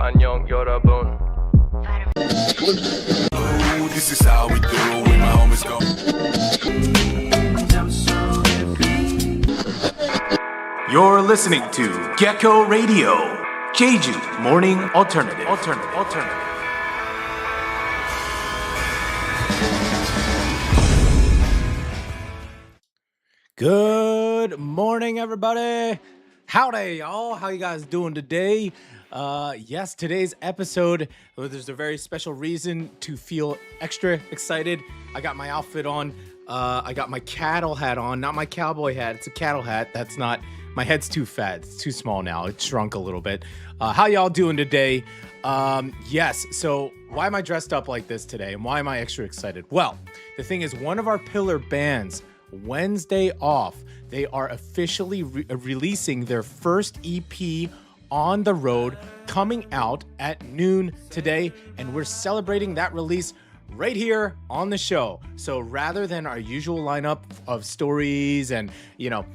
안녕 여러분. This is how we do when my homies go. You're listening to Gecko Radio, Jeju Morning Alternative. Good morning, everybody. Howdy, y'all. How you guys doing today? Yes, today's episode, there's a very special reason to feel extra excited. I got my outfit on. I got my cattle hat on, not my cowboy hat. It's a cattle hat. That's not, my head's too fat. It's too small now. It shrunk a little bit. How y'all doing today? Yes, so why am I dressed up like this today? And why am I extra excited? Well, the thing is, one of our pillar bands, Wednesday Off, they are officially releasing their first EP on the road, coming out at noon today, and we're celebrating that release right here on the show. So rather than our usual lineup of stories and, you know,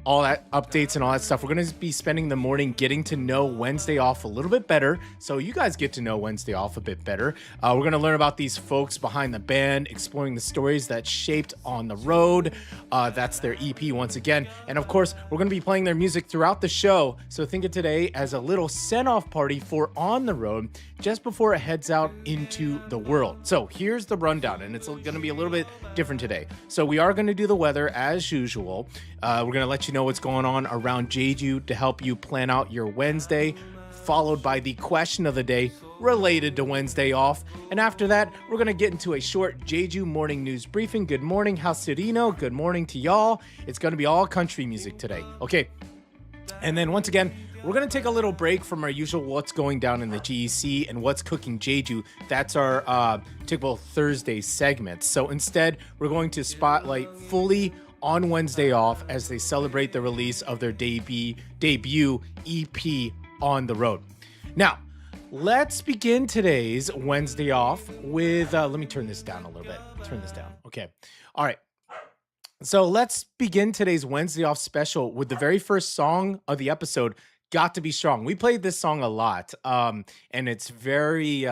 all that updates and all that stuff, we're going to be spending the morning getting to know Wednesday Off a little bit better, so you guys get to know Wednesday Off a bit better. We're going to learn about these folks behind the band, exploring the stories that shaped On the Road. That's their EP once again, and of course we're going to be playing their music throughout the show, so think of today as a little send-off party for On the Road just before it heads out into the world. So here's the rundown, and it's going to be a little bit different today. So we are going to do the weather as usual. We're going to let you know what's going on around Jeju to help you plan out your Wednesday, followed by the question of the day related to Wednesday Off. And after that, we're going to get into a short Jeju morning news briefing. Good morning, How's-it-ino? Good morning to y'all. It's going to be all country music today. Okay. And then once again, we're going to take a little break from our usual what's going down in the GEC and what's cooking Jeju. That's our typical Thursday segment. So instead, we're going to spotlight fully on Wednesday Off as they celebrate the release of their debut EP On the Road. Now, let's begin today's Wednesday Off with, let me turn this down a little bit. Turn this down. Okay. All right. So let's begin today's Wednesday Off special with the very first song of the episode, Got to Be Strong. We played this song a lot, and it's very,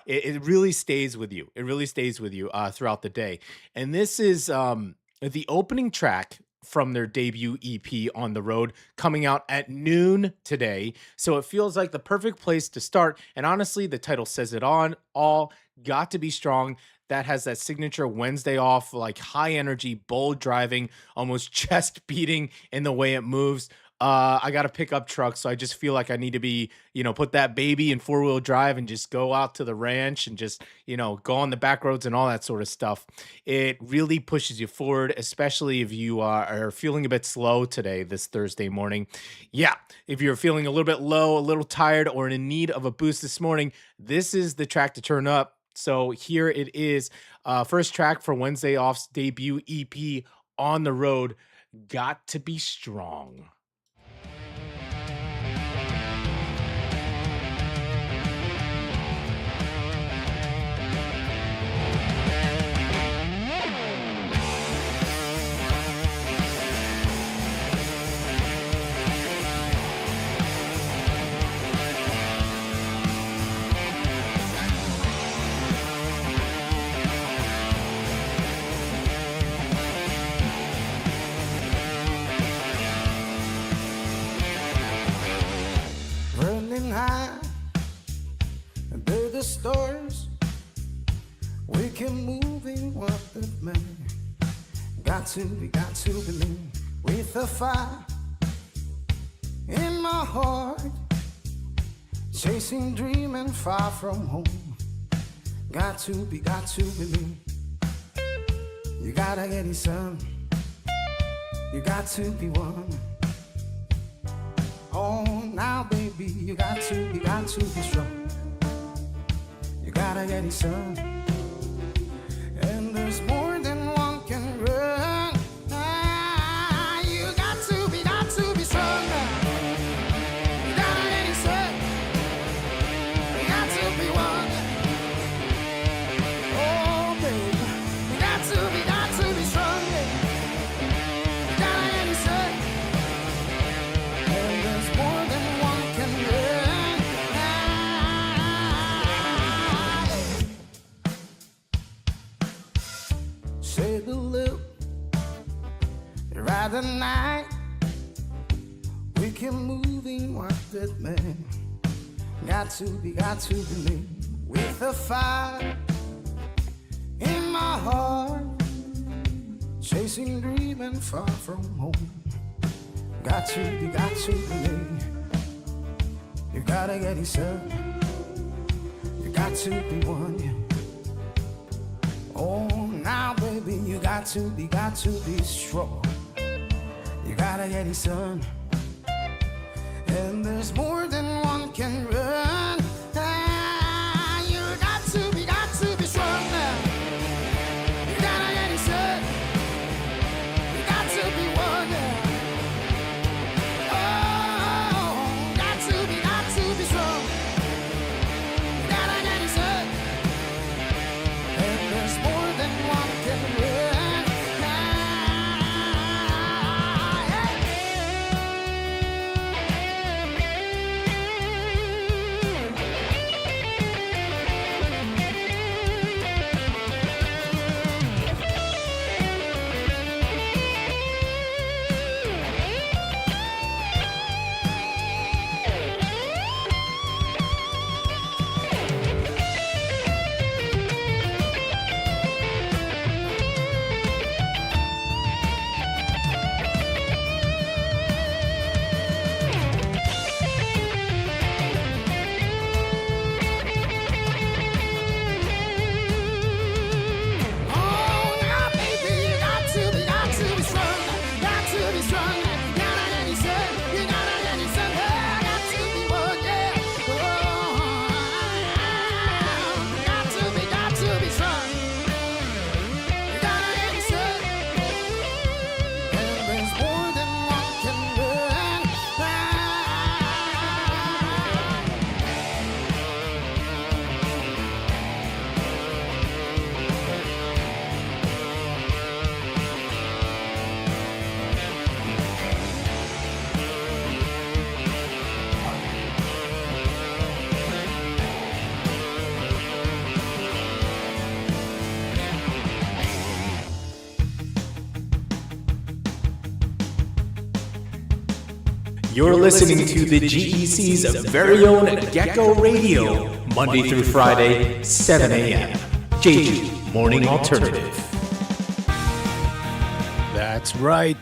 it really stays with you. It really stays with you throughout the day. And this is the opening track from their debut EP On the Road, coming out at noon today. So it feels like the perfect place to start. And honestly, the title says it all, Got to Be Strong. That has that signature Wednesday Off, like high energy, bold driving, almost chest beating in the way it moves. I got a pickup truck, so I just feel like I need to be, put that baby in 4-wheel drive and just go out to the ranch and just, go on the back roads and all that sort of stuff. It really pushes you forward, especially if you are feeling a bit slow today, this Thursday morning. Yeah, if you're feeling a little bit low, a little tired, or in need of a boost this morning, this is the track to turn up. So here it is, first track for Wednesday Off's debut EP, On the Road, Got to Be Strong. High, under the stars, we keep moving what the man got to believe. With a fire in my heart, chasing dreaming far from home. Got to believe. You gotta get it, son. You got to be one. Oh, now, baby, you got to be strong. You gotta get it, son. And there's more than one can run. You got to be strong now. You gotta get it, son. You got to be one. Oh, baby, you got to be strong. You gotta get it, son. And there's more than one can run. by the night. We keep moving what that man got to be me. With a fire in my heart, chasing dreaming far from home. Got to be me. You gotta get it, son. You got to be one. Oh, now, baby, you got to be strong. You gotta get it, son. And there's more than one can run. Ah, you got to be strong now. You gotta get it, son. You got to be one now. Oh, got to be strong. You gotta get it, son. And there's more than one can run. Ah, oh, now, baby, you got to be strong. Got to be strong. Gotta get it, son. You gotta get it, son. Oh, got to be one, yeah. Oh, got to be strong. You gotta get it, son. And there's more than one can run. You're listening to the GEC's very own Gecko Radio, Monday through Friday, 7 a.m. Jeju Morning Alternative. That's right.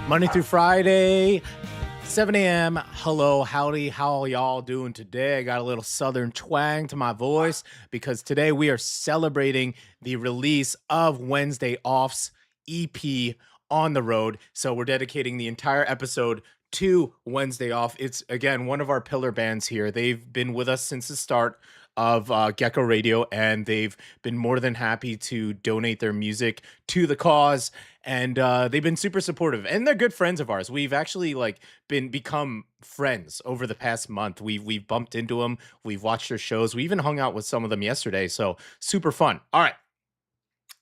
Monday through Friday, 7 a.m. Hello, howdy, how y'all doing today? I got a little southern twang to my voice because today we are celebrating the release of Wednesday Off's EP On the Road. So we're dedicating the entire episode to Wednesday Off. It's, again, one of our pillar bands here. They've been with us since the start of Gecko Radio, and they've been more than happy to donate their music to the cause, and they've been super supportive, and they're good friends of ours. We've actually become friends over the past month. We've bumped into them, we've watched their shows, we even hung out with some of them yesterday, so super fun. All right.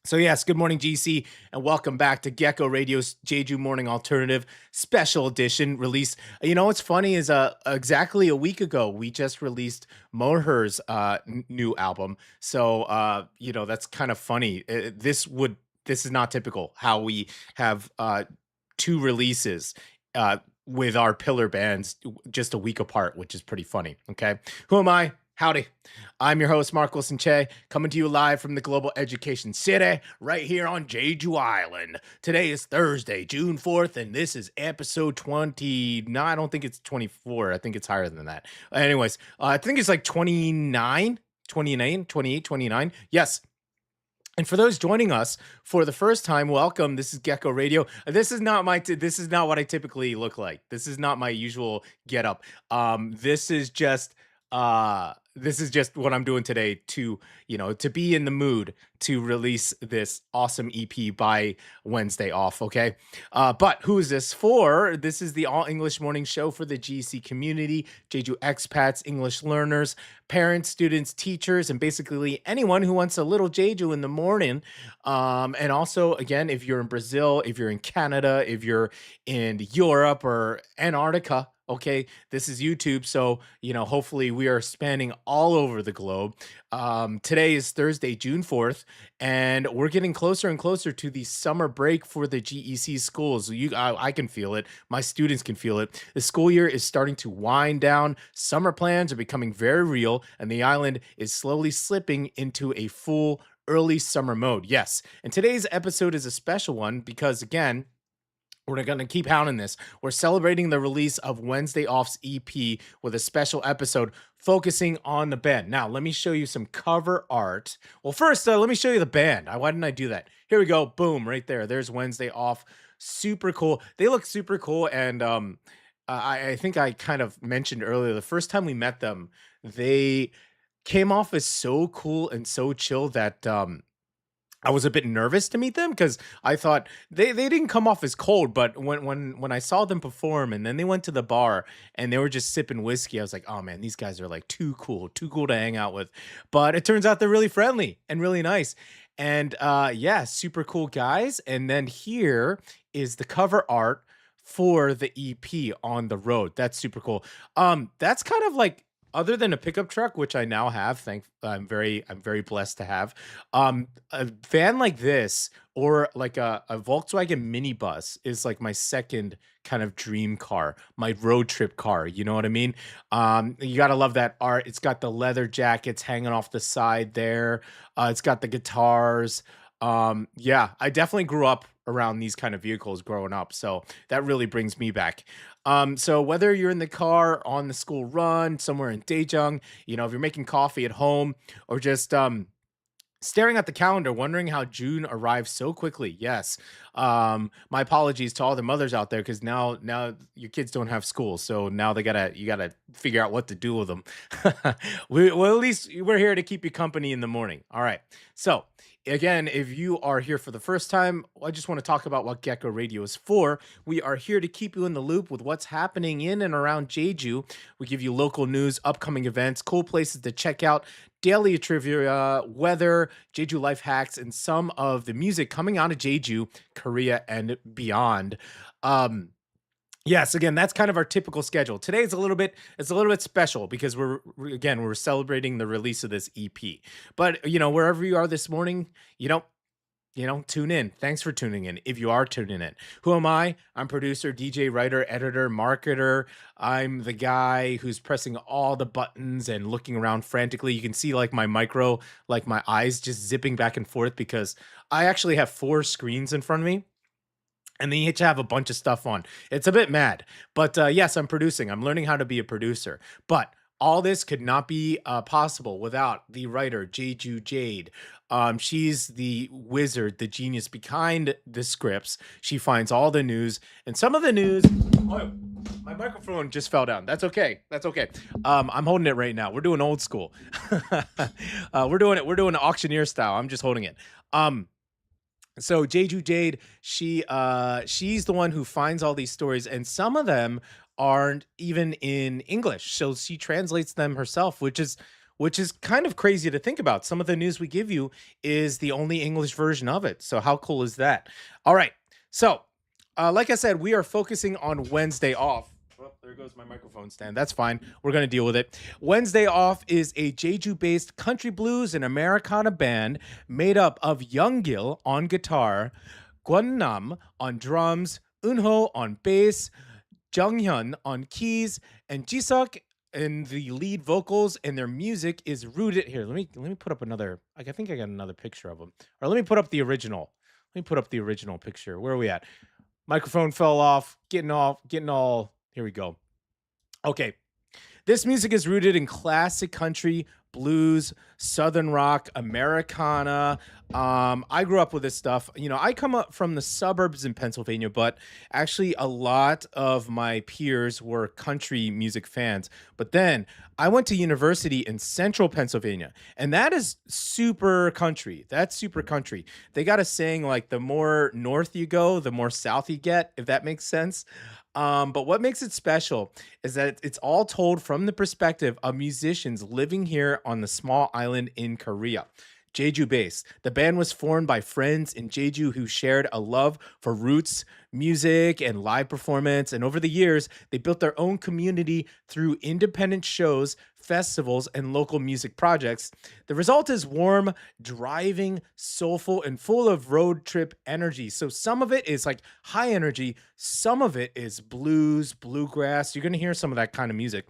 So yes, good morning, GC, and welcome back to Gecko Radio's Jeju Morning Alternative Special Edition release. You know what's funny is exactly a week ago we just released Moher's new album. So that's kind of funny. This is not typical how we have two releases with our pillar bands just a week apart, which is pretty funny. Okay, who am I? Howdy. I'm your host, Mark Wilson Che, coming to you live from the Global Education City, right here on Jeju Island. Today is Thursday, June 4th, and this is episode 20. No, I don't think it's 24. I think it's higher than that. Anyways, I think it's like 29, 28, 29. Yes. And for those joining us for the first time, welcome. This is Gecko Radio. This is not what I typically look like. This is not my usual getup. This is just what I'm doing today to be in the mood to release this awesome EP by Wednesday Off, okay? But who is this for? This is the all English morning show for the GC community, Jeju expats, English learners, parents, students, teachers, and basically anyone who wants a little Jeju in the morning. And also, again, if you're in Brazil, if you're in Canada, if you're in Europe or Antarctica, Okay, this is YouTube, so hopefully we are spanning all over the globe. Today is Thursday, June 4th, and we're getting closer and closer to the summer break for the GEC schools. I can feel it. My students can feel it. The school year is starting to wind down. Summer plans are becoming very real, and the island is slowly slipping into a full early summer mode. Yes, and today's episode is a special one because again, we're going to keep hounding this. We're celebrating the release of Wednesday Off's EP with a special episode focusing on the band. Now, let me show you some cover art. Well, first, let me show you the band. Why didn't I do that? Here we go. Boom, right there. There's Wednesday Off. Super cool. They look super cool. And I think I kind of mentioned earlier, the first time we met them, they came off as so cool and so chill that I was a bit nervous to meet them because I thought they didn't come off as cold, but when I saw them perform and then they went to the bar and they were just sipping whiskey, I was like, oh man, these guys are like too cool to hang out with. But it turns out they're really friendly and really nice. And yeah, super cool guys. And then here is the cover art for the EP On the Road. That's super cool. That's kind of like other than a pickup truck, which I now have, I'm very blessed to have. A van like this or like a Volkswagen minibus is like my second kind of dream car, my road trip car. You know what I mean? You gotta love that art. It's got the leather jackets hanging off the side there. It's got the guitars. Yeah, I definitely grew up around these kind of vehicles growing up, so that really brings me back. So whether you're in the car, on the school run, somewhere in Daejeon, if you're making coffee at home, or just staring at the calendar, wondering how June arrived so quickly. Yes. My apologies to all the mothers out there because now your kids don't have school, so now you gotta figure out what to do with them. Well, at least we're here to keep you company in the morning. All right. So again, if you are here for the first time, I just want to talk about what Gecko Radio is for. We are here to keep you in the loop with what's happening in and around Jeju. We give you local news, upcoming events, cool places to check out, daily trivia, weather, Jeju life hacks, and some of the music coming out of Jeju, Korea, and beyond. Yes, again, that's kind of our typical schedule. Today is a little bit special because we're celebrating the release of this EP. But wherever you are this morning, tune in. Thanks for tuning in. If you are tuning in, who am I? I'm producer, DJ, writer, editor, marketer. I'm the guy who's pressing all the buttons and looking around frantically. You can see like my eyes just zipping back and forth because I actually have 4 screens in front of me. And they each have a bunch of stuff on. It's a bit mad. But yes, I'm producing. I'm learning how to be a producer. But all this could not be possible without the writer, Jeju Jade. She's the wizard, the genius behind the scripts. She finds all the news. And some of the news... Oh, my microphone just fell down. That's okay. I'm holding it right now. We're doing old school. We're doing auctioneer style. I'm just holding it. So Jeju Jade, she's the one who finds all these stories, and some of them aren't even in English. So she translates them herself, which is kind of crazy to think about. Some of the news we give you is the only English version of it. So how cool is that? All right. So, like I said, we are focusing on Wednesday Off. Oh, there goes my microphone stand. That's fine. We're going to deal with it. Wednesday Off is a Jeju-based country blues and Americana band made up of Younggil on guitar, Gwonnam on drums, Eunho on bass, Junghyun on keys, and Jisuk in the lead vocals. And their music is rooted here. Let me put up another. I think I got another picture of them. Or let me put up the original. Let me put up the original picture. Where are we at? Microphone fell off. Getting all. Here we go. Okay. This music is rooted in classic country, blues, southern rock, Americana. I grew up with this stuff. I come up from the suburbs in Pennsylvania, but actually a lot of my peers were country music fans. But then I went to university in central Pennsylvania, and that is super country. That's super country. They got a saying like the more north you go, the more south you get, if that makes sense. But what makes it special is that it's all told from the perspective of musicians living here on the small island in Korea. Jeju Bass. The band was formed by friends in Jeju who shared a love for roots, music, and live performance. And over the years, they built their own community through independent shows, festivals, and local music projects. The result is warm, driving, soulful, and full of road trip energy. So some of it is like high energy, some of it is blues, bluegrass. You're going to hear some of that kind of music.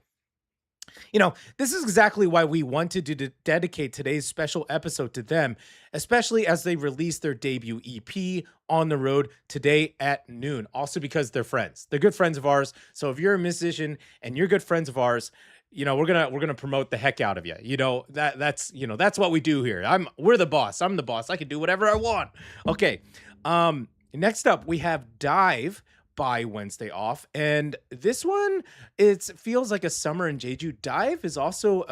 You know, this is exactly why we wanted to dedicate today's special episode to them, especially as they release their debut EP On the Road today at noon. Also because they're friends. They're good friends of ours. So if you're a musician and you're good friends of ours, you know, we're gonna promote the heck out of you. You know, that's what we do here. We're the boss. I'm the boss. I can do whatever I want. Okay. Next up we have Dive by Wednesday Off, and this one, it feels like a summer in Jeju. Dive is also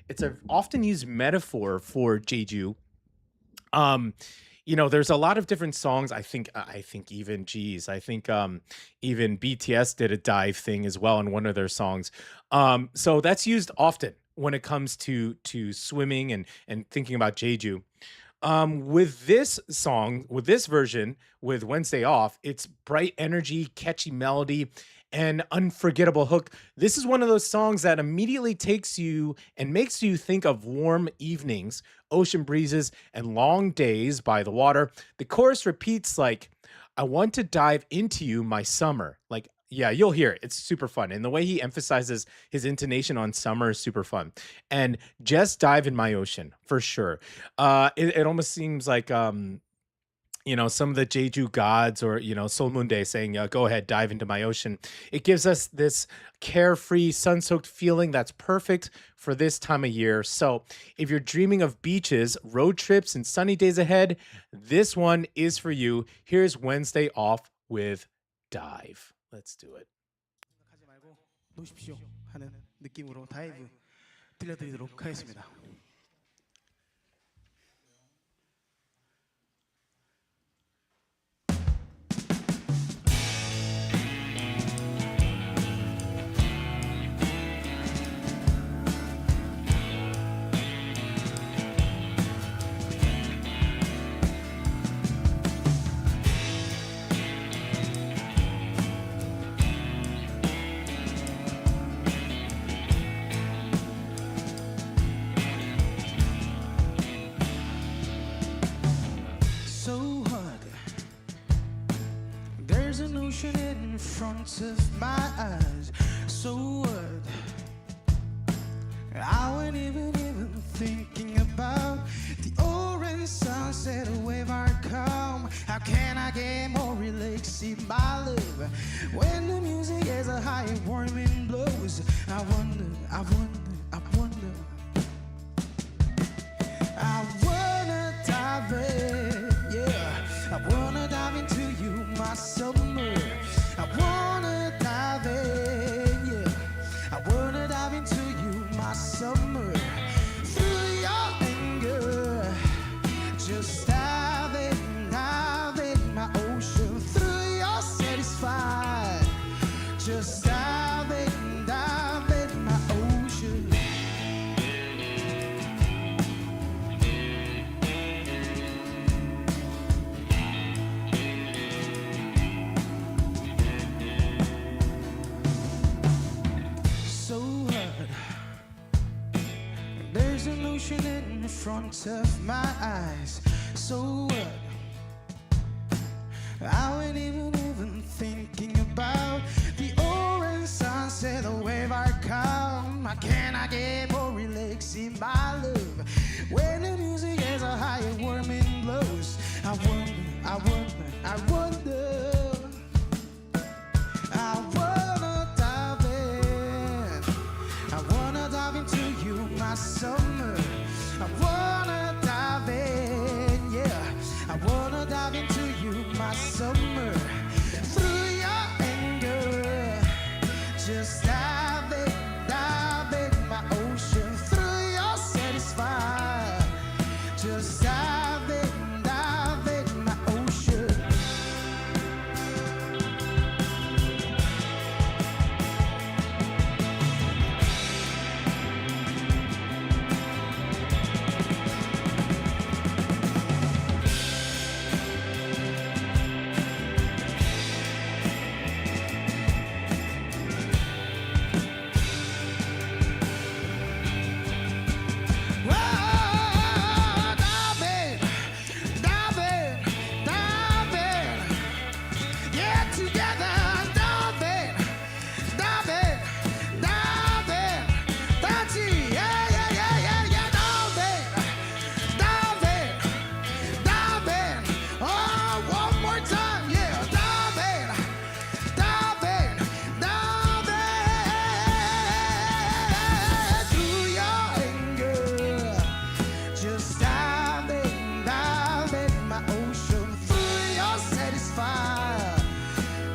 it's a often used metaphor for Jeju. You know, there's a lot of different songs. I think even even BTS did a dive thing as well in one of their songs. So that's used often when it comes to swimming and thinking about Jeju. With this song, with this version, with Wednesday Off, it's bright energy, catchy melody, and unforgettable hook. This is one of those songs that immediately takes you and makes you think of warm evenings, ocean breezes, and long days by the water. The chorus repeats like, I want to dive into you, my summer. Like, yeah, you'll hear it. It's super fun. And the way he emphasizes his intonation on summer is super fun. And just dive in my ocean, for sure. It almost seems like, you know, some of the Jeju gods or, you know, Sol Munde saying, go ahead, dive into my ocean. It gives us this carefree, sun-soaked feeling that's perfect for this time of year. So if you're dreaming of beaches, road trips, and sunny days ahead, this one is for you. Here's Wednesday Off with Dive. Let's do it. 하지 말고 노십시오 하는 느낌으로 다이브 들려드리도록 하겠습니다. So hard. There's an ocean in front of my eyes. So what? I wasn't even thinking about the orange sunset, a wave I come. How can I get more relaxed in my life when the music is a high and warm wind blows? I wonder. I wanna dive in, yeah. I wanna dive into you, my summer. I wanna dive in, yeah. I wanna dive into you, my summer. Through your anger, just dive in my ocean. Through your satisfied, just dive in my ocean. So hard. There's an ocean in front of my eyes. So what? I wasn't even thinking about the orange sunset, the wave I come. How can I get more relaxed in my love when the music is a high and warm wind blows? I wonder. I wanna dive in. I wanna dive into you, my summer. I wanna dive in, yeah. I wanna dive into you, my summer. Through your anger, just dive in my ocean. Through your satisfied, just dive in my ocean.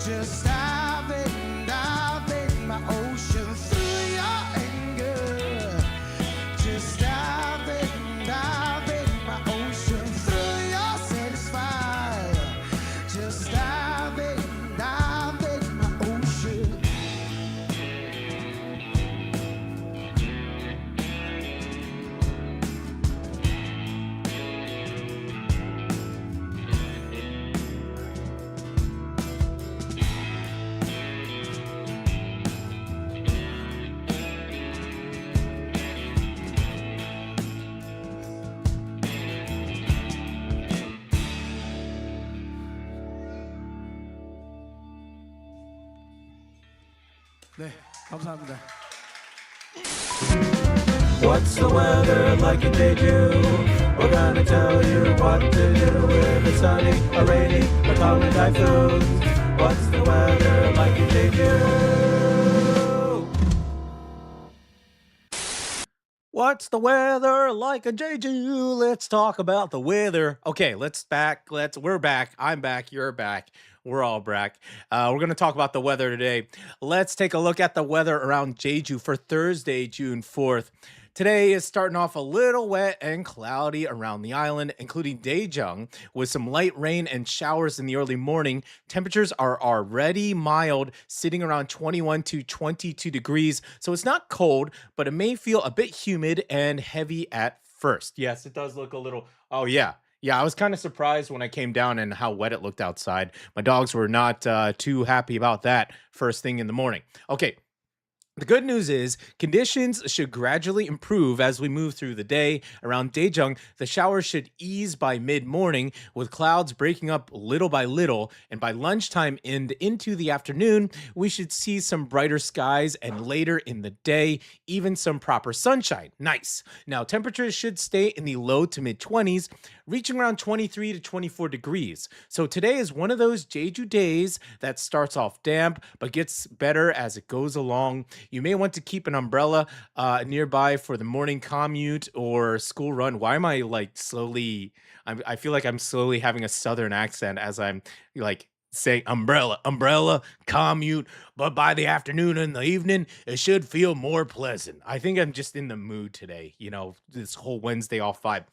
Just dive in my ocean through your anger. Just dive in my ocean through your satisfied. Just dive in my ocean. 네, 감사합니다. What's the weather like in Jeju? We're gonna tell you what to do if it's sunny or rainy or calling typhoons. What's the weather like in Jeju? What's the weather like in Jeju? Let's talk about the weather. Okay, we're back. I'm back. You're back. We're all back. We're going to talk about the weather today. Let's take a look at the weather around Jeju for Thursday, June 4th. Today is starting off a little wet and cloudy around the island, including Daejeon, with some light rain and showers in the early morning. Temperatures are already mild, sitting around 21 to 22 degrees. So it's not cold, but it may feel a bit humid and heavy at first. Yes, it does look a little. Oh, yeah. Yeah, I was kind of surprised when I came down and how wet it looked outside. My dogs were not too happy about that first thing in the morning. Okay. The good news is conditions should gradually improve as we move through the day. Around Daejeon, the showers should ease by mid-morning, with clouds breaking up little by little, and by lunchtime and into the afternoon, we should see some brighter skies, and later in the day, even some proper sunshine. Nice. Now, temperatures should stay in the low to mid-20s, reaching around 23 to 24 degrees. So today is one of those Jeju days that starts off damp, but gets better as it goes along. You may want to keep an umbrella nearby for the morning commute or school run. Why am I like slowly? I feel like I'm slowly having a southern accent as I'm like saying umbrella, commute. But by the afternoon and the evening, it should feel more pleasant. I think I'm just in the mood today. This whole Wednesday off vibe.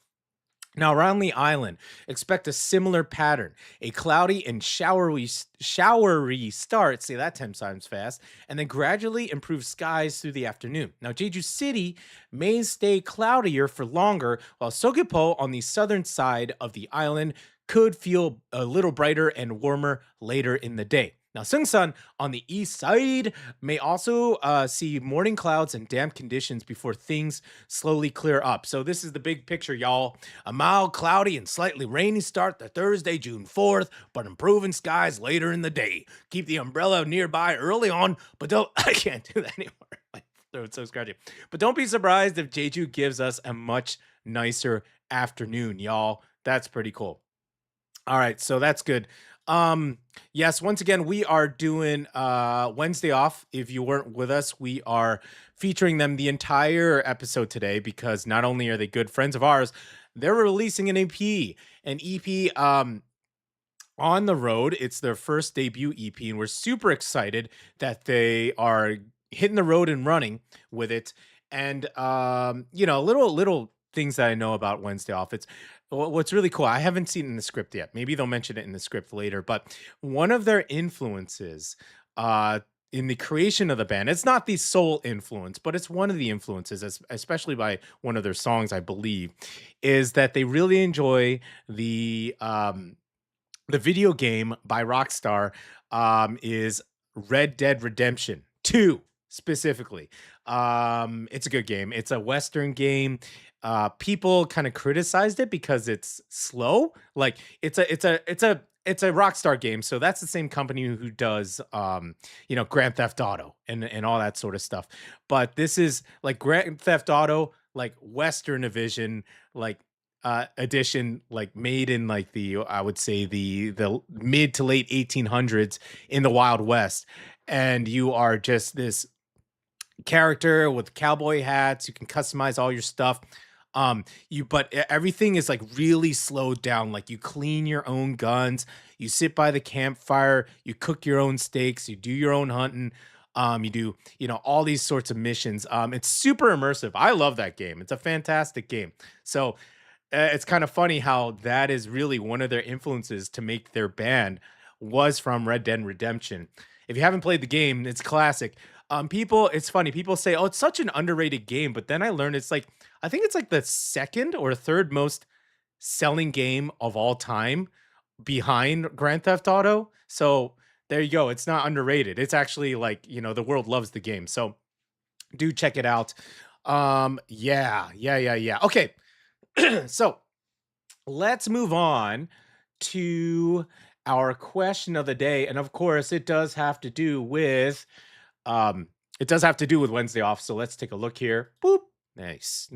Now, around the island, expect a similar pattern. A cloudy and showery start, say that 10 times fast, and then gradually improve skies through the afternoon. Now, Jeju City may stay cloudier for longer, while Seogwipo on the southern side of the island could feel a little brighter and warmer later in the day. Now, Seungsan on the east side may also see morning clouds and damp conditions before things slowly clear up. So this is the big picture, y'all. A mild, cloudy, and slightly rainy start to Thursday, June 4th, but improving skies later in the day. Keep the umbrella nearby early on, but don't... I can't do that anymore. My throat's so scratchy. But don't be surprised if Jeju gives us a much nicer afternoon, y'all. That's pretty cool. All right, so that's good. Yes, once again, we are doing Wednesday off. If you weren't with us, we are featuring them the entire episode today because not only are they good friends of ours, they're releasing an EP. An EP on the road. It's their first debut EP, and we're super excited that they are hitting the road and running with it. And little things that I know about Wednesday off. It's what's really cool. I haven't seen it in the script yet. Maybe they'll mention it in the script later. But one of their influences in the creation of the band, it's not the sole influence, but it's one of the influences, especially by one of their songs, I believe, is that they really enjoy the video game by Rockstar is Red Dead Redemption 2 specifically. It's a good game. It's a Western game. People kind of criticized it because it's slow. Like it's a Rockstar game, so that's the same company who does Grand Theft Auto and all that sort of stuff. But this is like Grand Theft Auto, like Western edition, like edition, like made in like I would say the mid to late 1800s in the Wild West, and you are just this character with cowboy hats. You can customize all your stuff. Everything is like really slowed down. Like you clean your own guns, you sit by the campfire, you cook your own steaks, you do your own hunting. You do, all these sorts of missions. It's super immersive. I love that game. It's a fantastic game. So it's kind of funny how that is really one of their influences to make their band was from Red Dead Redemption. If you haven't played the game, it's classic. It's funny. People say, "Oh, it's such an underrated game," but then I learned I think it's like the second or third most selling game of all time behind Grand Theft Auto. So there you go. It's not underrated. It's actually like, the world loves the game. So do check it out. Yeah. Okay. So let's move on to our question of the day. And of course, it does have to do with Wednesday off. So let's take a look here. Boop. Nice.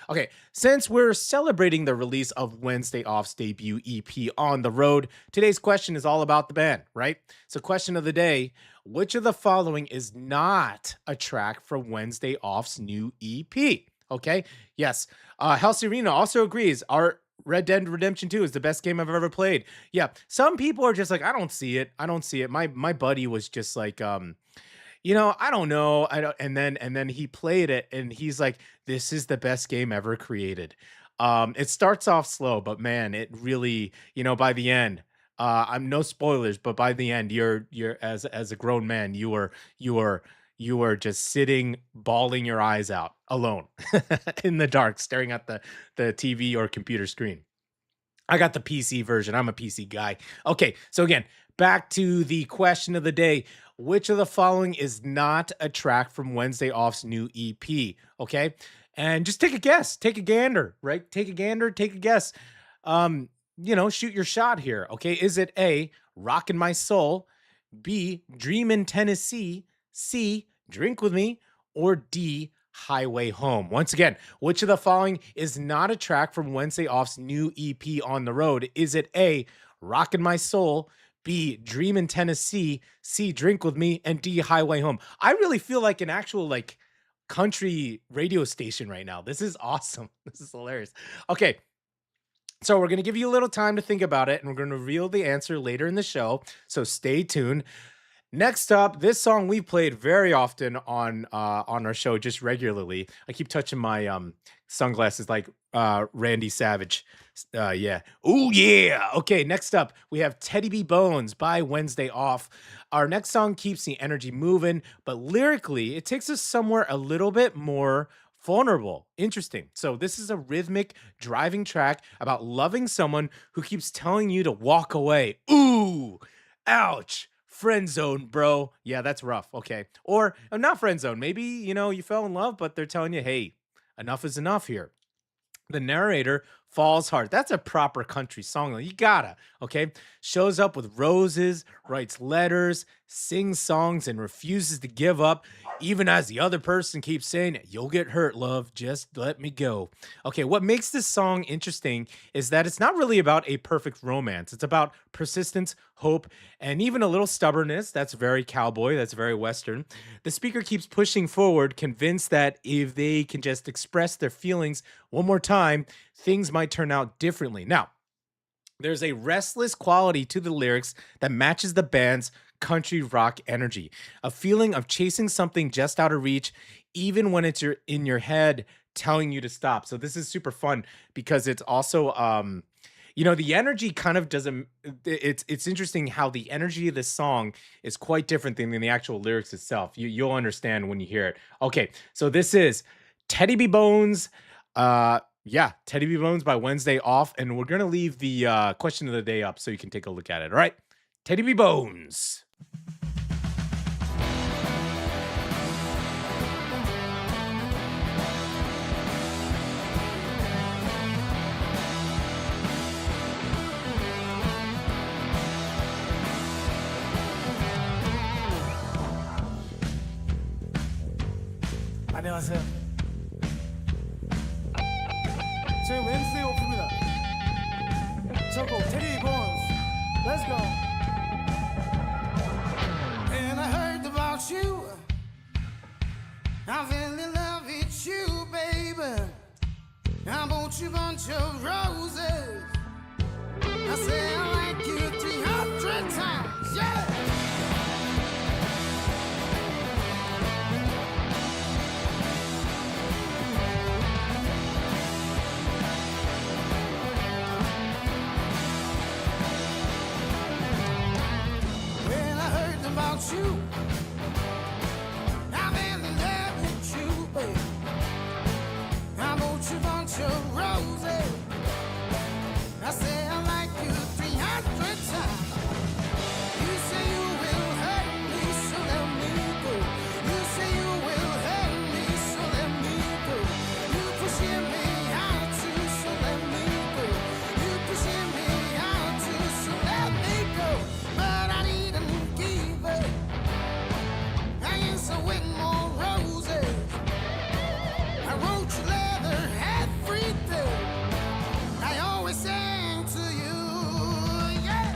Okay, since we're celebrating the release of Wednesday Off's debut EP On the Road, today's question is all about the band, right? So question of the day, which of the following is not a track from Wednesday Off's new EP? Okay, yes. Hel Serena also agrees. Our Red Dead Redemption 2 is the best game I've ever played. Yeah, some people are just like, I don't see it. My buddy was just like, I don't know. And then he played it and he's like, this is the best game ever created. It starts off slow, but man, it really, by the end, I'm no spoilers, but by the end, you're as a grown man, you are just sitting, bawling your eyes out alone in the dark, staring at the TV or computer screen. I got the PC version. I'm a PC guy. Okay. So again, back to the question of the day. Which of the following is not a track from Wednesday Off's new EP? Okay. And just take a guess. Take a gander, right? Take a guess. Shoot your shot here. Okay. Is it A, Rockin' My Soul, B, Dream in Tennessee, C, Drink With Me, or D, Highway Home? Once again, which of the following is not a track from Wednesday Off's new EP On the Road? Is it A, Rockin' My Soul, B, Dream in Tennessee, C, Drink With Me, and D, Highway Home? I really feel like an actual country radio station right now. This is awesome. This is hilarious. Okay. So we're going to give you a little time to think about it, and we're going to reveal the answer later in the show. So stay tuned. Next up, this song we played very often on our show, just regularly. I keep touching my sunglasses like Randy Savage. Yeah. Oh yeah. Okay. Next up, we have Teddy.B.Bones by Wednesday Off. Our next song keeps the energy moving, but lyrically, it takes us somewhere a little bit more vulnerable. Interesting. So this is a rhythmic driving track about loving someone who keeps telling you to walk away. Ooh, ouch. Friend zone, bro. Yeah, that's rough. Okay. Or not friend zone. Maybe, you fell in love, but they're telling you, hey, enough is enough here. The narrator falls hard. That's a proper country song. You gotta, okay? Shows up with roses, writes letters, sings songs, and refuses to give up, even as the other person keeps saying, you'll get hurt, love. Just let me go. Okay, what makes this song interesting is that it's not really about a perfect romance. It's about persistence, hope, and even a little stubbornness. That's very cowboy. That's very Western. The speaker keeps pushing forward, convinced that if they can just express their feelings one more time, things might turn out differently. Now, there's a restless quality to the lyrics that matches the band's country rock energy, a feeling of chasing something just out of reach, even when it's in your head telling you to stop. So this is super fun because it's also, the energy kind of doesn't, it's interesting how the energy of this song is quite different than the actual lyrics itself. You'll understand when you hear it. Okay, so this is Teddy.B.Bones, Teddy.B.Bones by Wednesday Off, and we're gonna leave the question of the day up so you can take a look at it. All right, Teddy.B.Bones. 안녕하세요. 저희 웬스데이 오프입니다. 저곡 Teddy.B.Bones. Let's go. And I heard about you. I fell in love with you, baby. bought you a bunch of roses. I say I like you 300 times, yeah. Well, I heard about you. I'm in love with you, babe. I bought you a bunch of roses. I say I like you 300 times. You say you will hurt me, so let me go. You say you will hurt me, so let me go. You pushing me out too, so let me go. You pushing me out too, so let me go. But I didn't give up. I answer with more roses. I wrote you leather every day. I always sang to you, yeah.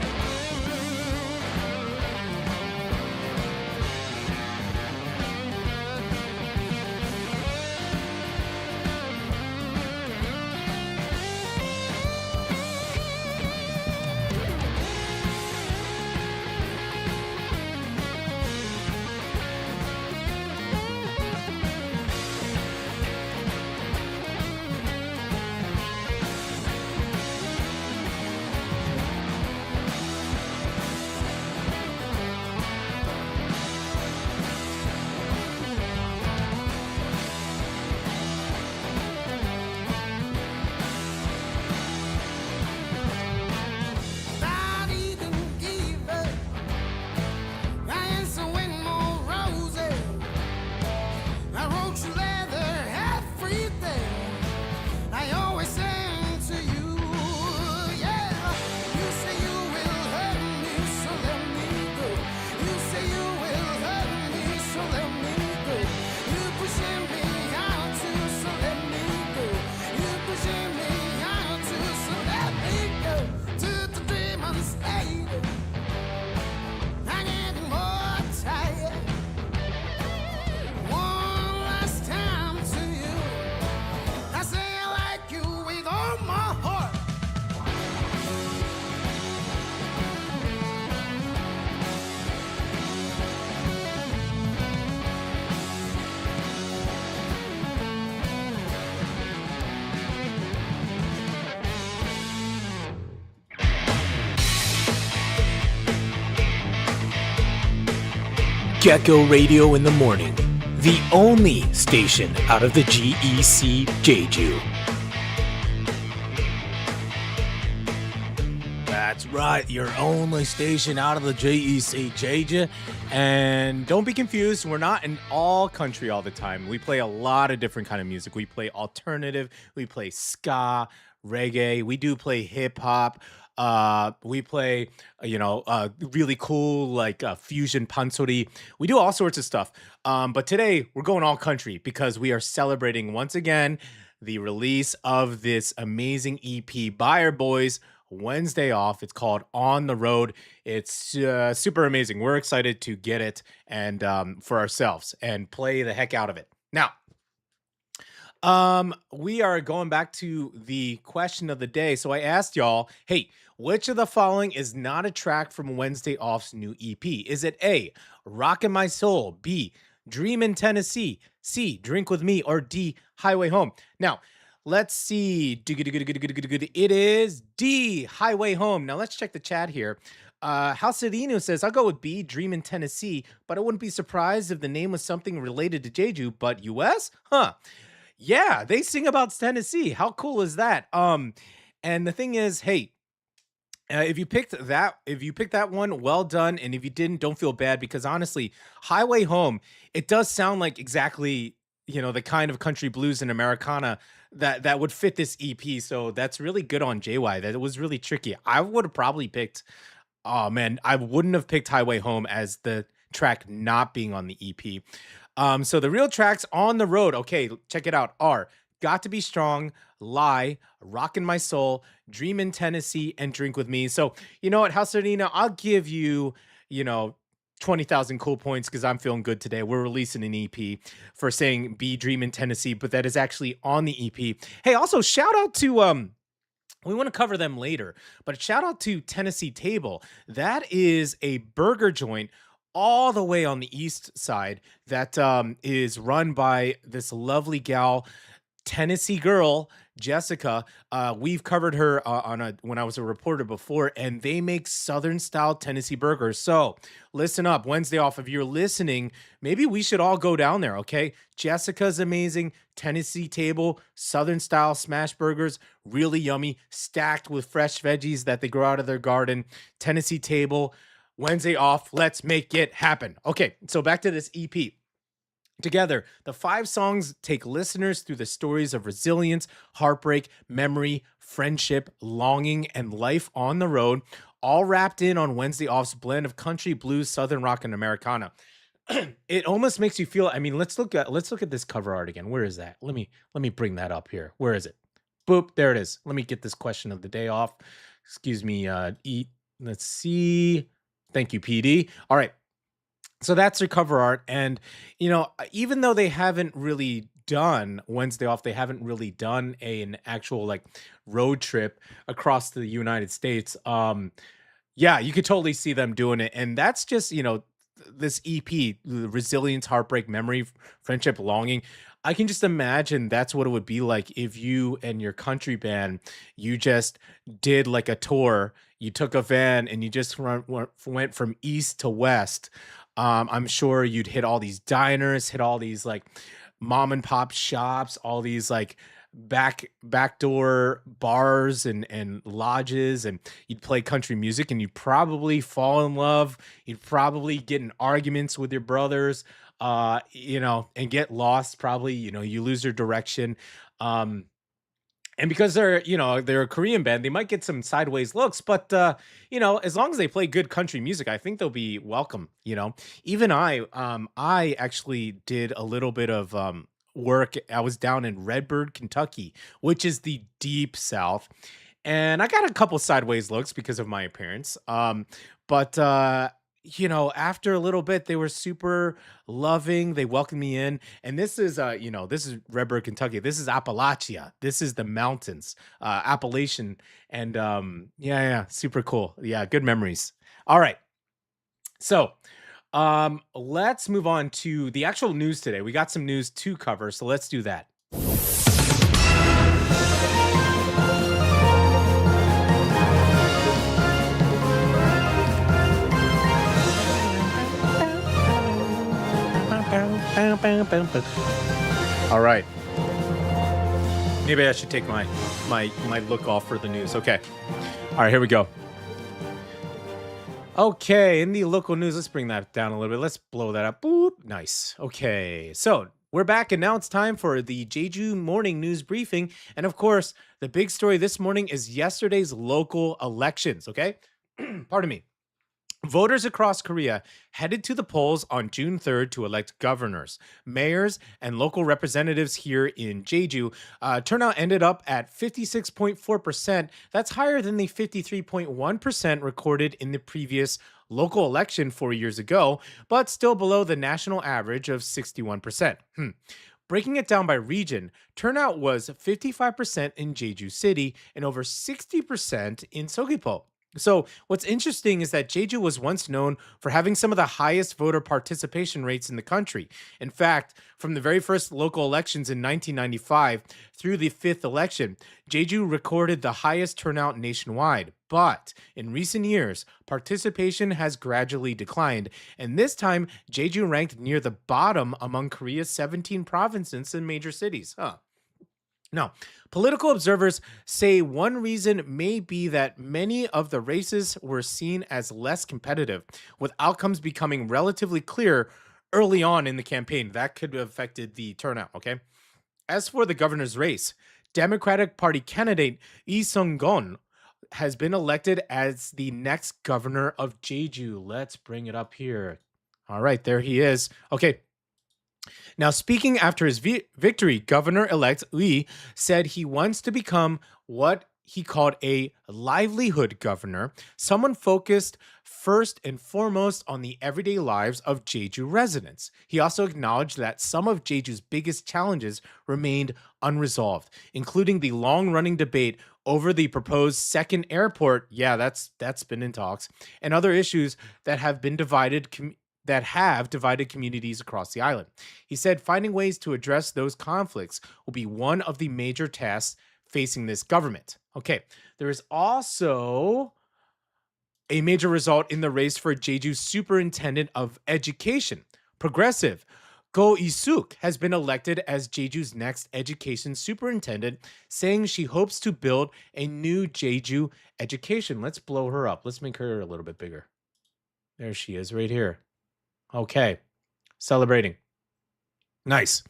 I didn't give up. I answer with more roses. I wrote you leather every day. I always sang to you, yeah. You say you will hurt me, so let me go. You say you will hurt me, so let me go. You pushing me out too, so let me go. You pushing me out too, so let me go. 2 to 3 months later, I'm getting more tired. One last time to you, I say I like you with all my heart. Gecko Radio in the morning, the only station out of the GEC Jeju. That's right, your only station out of the JEC Jeju. And don't be confused, we're not in all country all the time. We play a lot of different kind of music. We play alternative, we play ska, reggae, we do play hip hop. We play, really cool like fusion pansori. We do all sorts of stuff. But today we're going all country because we are celebrating once again the release of this amazing EP by our boys Wednesday off. It's called On the Road. It's super amazing. We're excited to get it and for ourselves and play the heck out of it. Now, we are going back to the question of the day. So I asked y'all, hey, which of the following is not a track from Wednesday Off's new EP? Is it A, Rockin' My Soul, B, Dream in Tennessee, C, Drink With Me, or D, Highway Home? Now, let's see. It is D, Highway Home. Now, let's check the chat here. Halcedino says, I'll go with B, Dream in Tennessee, but I wouldn't be surprised if the name was something related to Jeju, but US? Huh. Yeah, they sing about Tennessee. How cool is that? And the thing is, hey, if you picked that one, well done. And if you didn't, don't feel bad because honestly, Highway Home, it does sound like exactly, the kind of country blues and Americana that would fit this EP. So that's really good on JY. That was really tricky. I would have probably picked, oh man, I wouldn't have picked Highway Home as the track not being on the EP. So the real tracks on the road, okay, check it out, are Got to Be Strong, Lie, Rockin' My Soul, Dream in Tennessee, and Drink With Me. So, you know what, Halcedino, I'll give you, 20,000 cool points because I'm feeling good today. We're releasing an EP for saying Be Dream in Tennessee, but that is actually on the EP. Hey, also shout out to we want to cover them later, but shout out to Tennessee Table. That is a burger joint all the way on the east side that is run by this lovely gal, Tennessee girl, Jessica. We've covered her when I was a reporter before, and they make Southern style Tennessee burgers. So listen up, Wednesday off. If you're listening, maybe we should all go down there. Okay, Jessica's amazing. Tennessee Table, Southern style smash burgers, really yummy, stacked with fresh veggies that they grow out of their garden. Tennessee Table, Wednesday off. Let's make it happen. Okay, so back to this EP. Together, the 5 songs take listeners through the stories of resilience, heartbreak, memory, friendship, longing, and life on the road, all wrapped in on Wednesday Off's blend of country, blues, southern rock, and Americana. It almost makes you feel. I mean, let's look at this cover art again. Where is that? Let me bring that up here. Where is it? Boop, there it is. Let me get this question of the day off. Excuse me. Let's see. Thank you, PD. All right. So that's their cover art. And, even though they haven't really done Wednesday Off, they haven't really done an actual like road trip across the United States. Yeah, you could totally see them doing it. And that's just, this EP, Resilience, Heartbreak, Memory, Friendship, Longing. I can just imagine that's what it would be like if you and your country band, you just did like a tour. You took a van and you just went from east to west. I'm sure you'd hit all these diners, hit all these like mom and pop shops, all these like backdoor bars and lodges, and you'd play country music and you'd probably fall in love. You'd probably get in arguments with your brothers, and get lost. Probably, you lose your direction. And because they're a Korean band, they might get some sideways looks, but as long as they play good country music, I think they'll be welcome. Even I actually did a little bit of work. I was down in Redbird, Kentucky, which is the deep South, and I got a couple sideways looks because of my appearance. But after a little bit, they were super loving. They welcomed me in. And this is, this is Redbird, Kentucky. This is Appalachia. This is the mountains, Appalachian. And yeah, super cool. Yeah, good memories. All right. So let's move on to the actual news today. We got some news to cover, so let's do that. All right. Maybe I should take my look off for the news. Okay. All right, here we go. Okay, in the local news, let's bring that down a little bit. Let's blow that up. Boop. Nice. Okay, so we're back, and now it's time for the Jeju morning news briefing. And of course, the big story this morning is yesterday's local elections. Okay, pardon me. Voters across Korea headed to the polls on June 3rd to elect governors, mayors, and local representatives here in Jeju. Turnout ended up at 56.4%. That's higher than the 53.1% recorded in the previous local election 4 years ago, but still below the national average of 61%. Breaking it down by region, turnout was 55% in Jeju City and over 60% in Seogwipo. So what's interesting is that Jeju was once known for having some of the highest voter participation rates in the country. In fact, from the very first local elections in 1995 through the 5th election, Jeju recorded the highest turnout nationwide. But in recent years, participation has gradually declined, and this time, Jeju ranked near the bottom among Korea's 17 provinces and major cities. Now, political observers say one reason may be that many of the races were seen as less competitive, with outcomes becoming relatively clear early on in the campaign. That could have affected the turnout, okay? As for the governor's race, Democratic Party candidate Lee Sung-gon has been elected as the next governor of Jeju. Let's bring it up here. All right, there he is. Okay. Now, speaking after his victory, Governor-elect Lee said he wants to become what he called a livelihood governor, someone focused first and foremost on the everyday lives of Jeju residents. He also acknowledged that some of Jeju's biggest challenges remained unresolved, including the long-running debate over the proposed second airport. Yeah, that's been in talks, and other issues that have been divided communities across the island. He said finding ways to address those conflicts will be one of the major tasks facing this government. Okay, there is also a major result in the race for Jeju's superintendent of education. Progressive Go Isuk has been elected as Jeju's next education superintendent, saying she hopes to build a new Jeju education. Let's blow her up. Let's make her a little bit bigger. There she is right here. Okay, celebrating. Nice.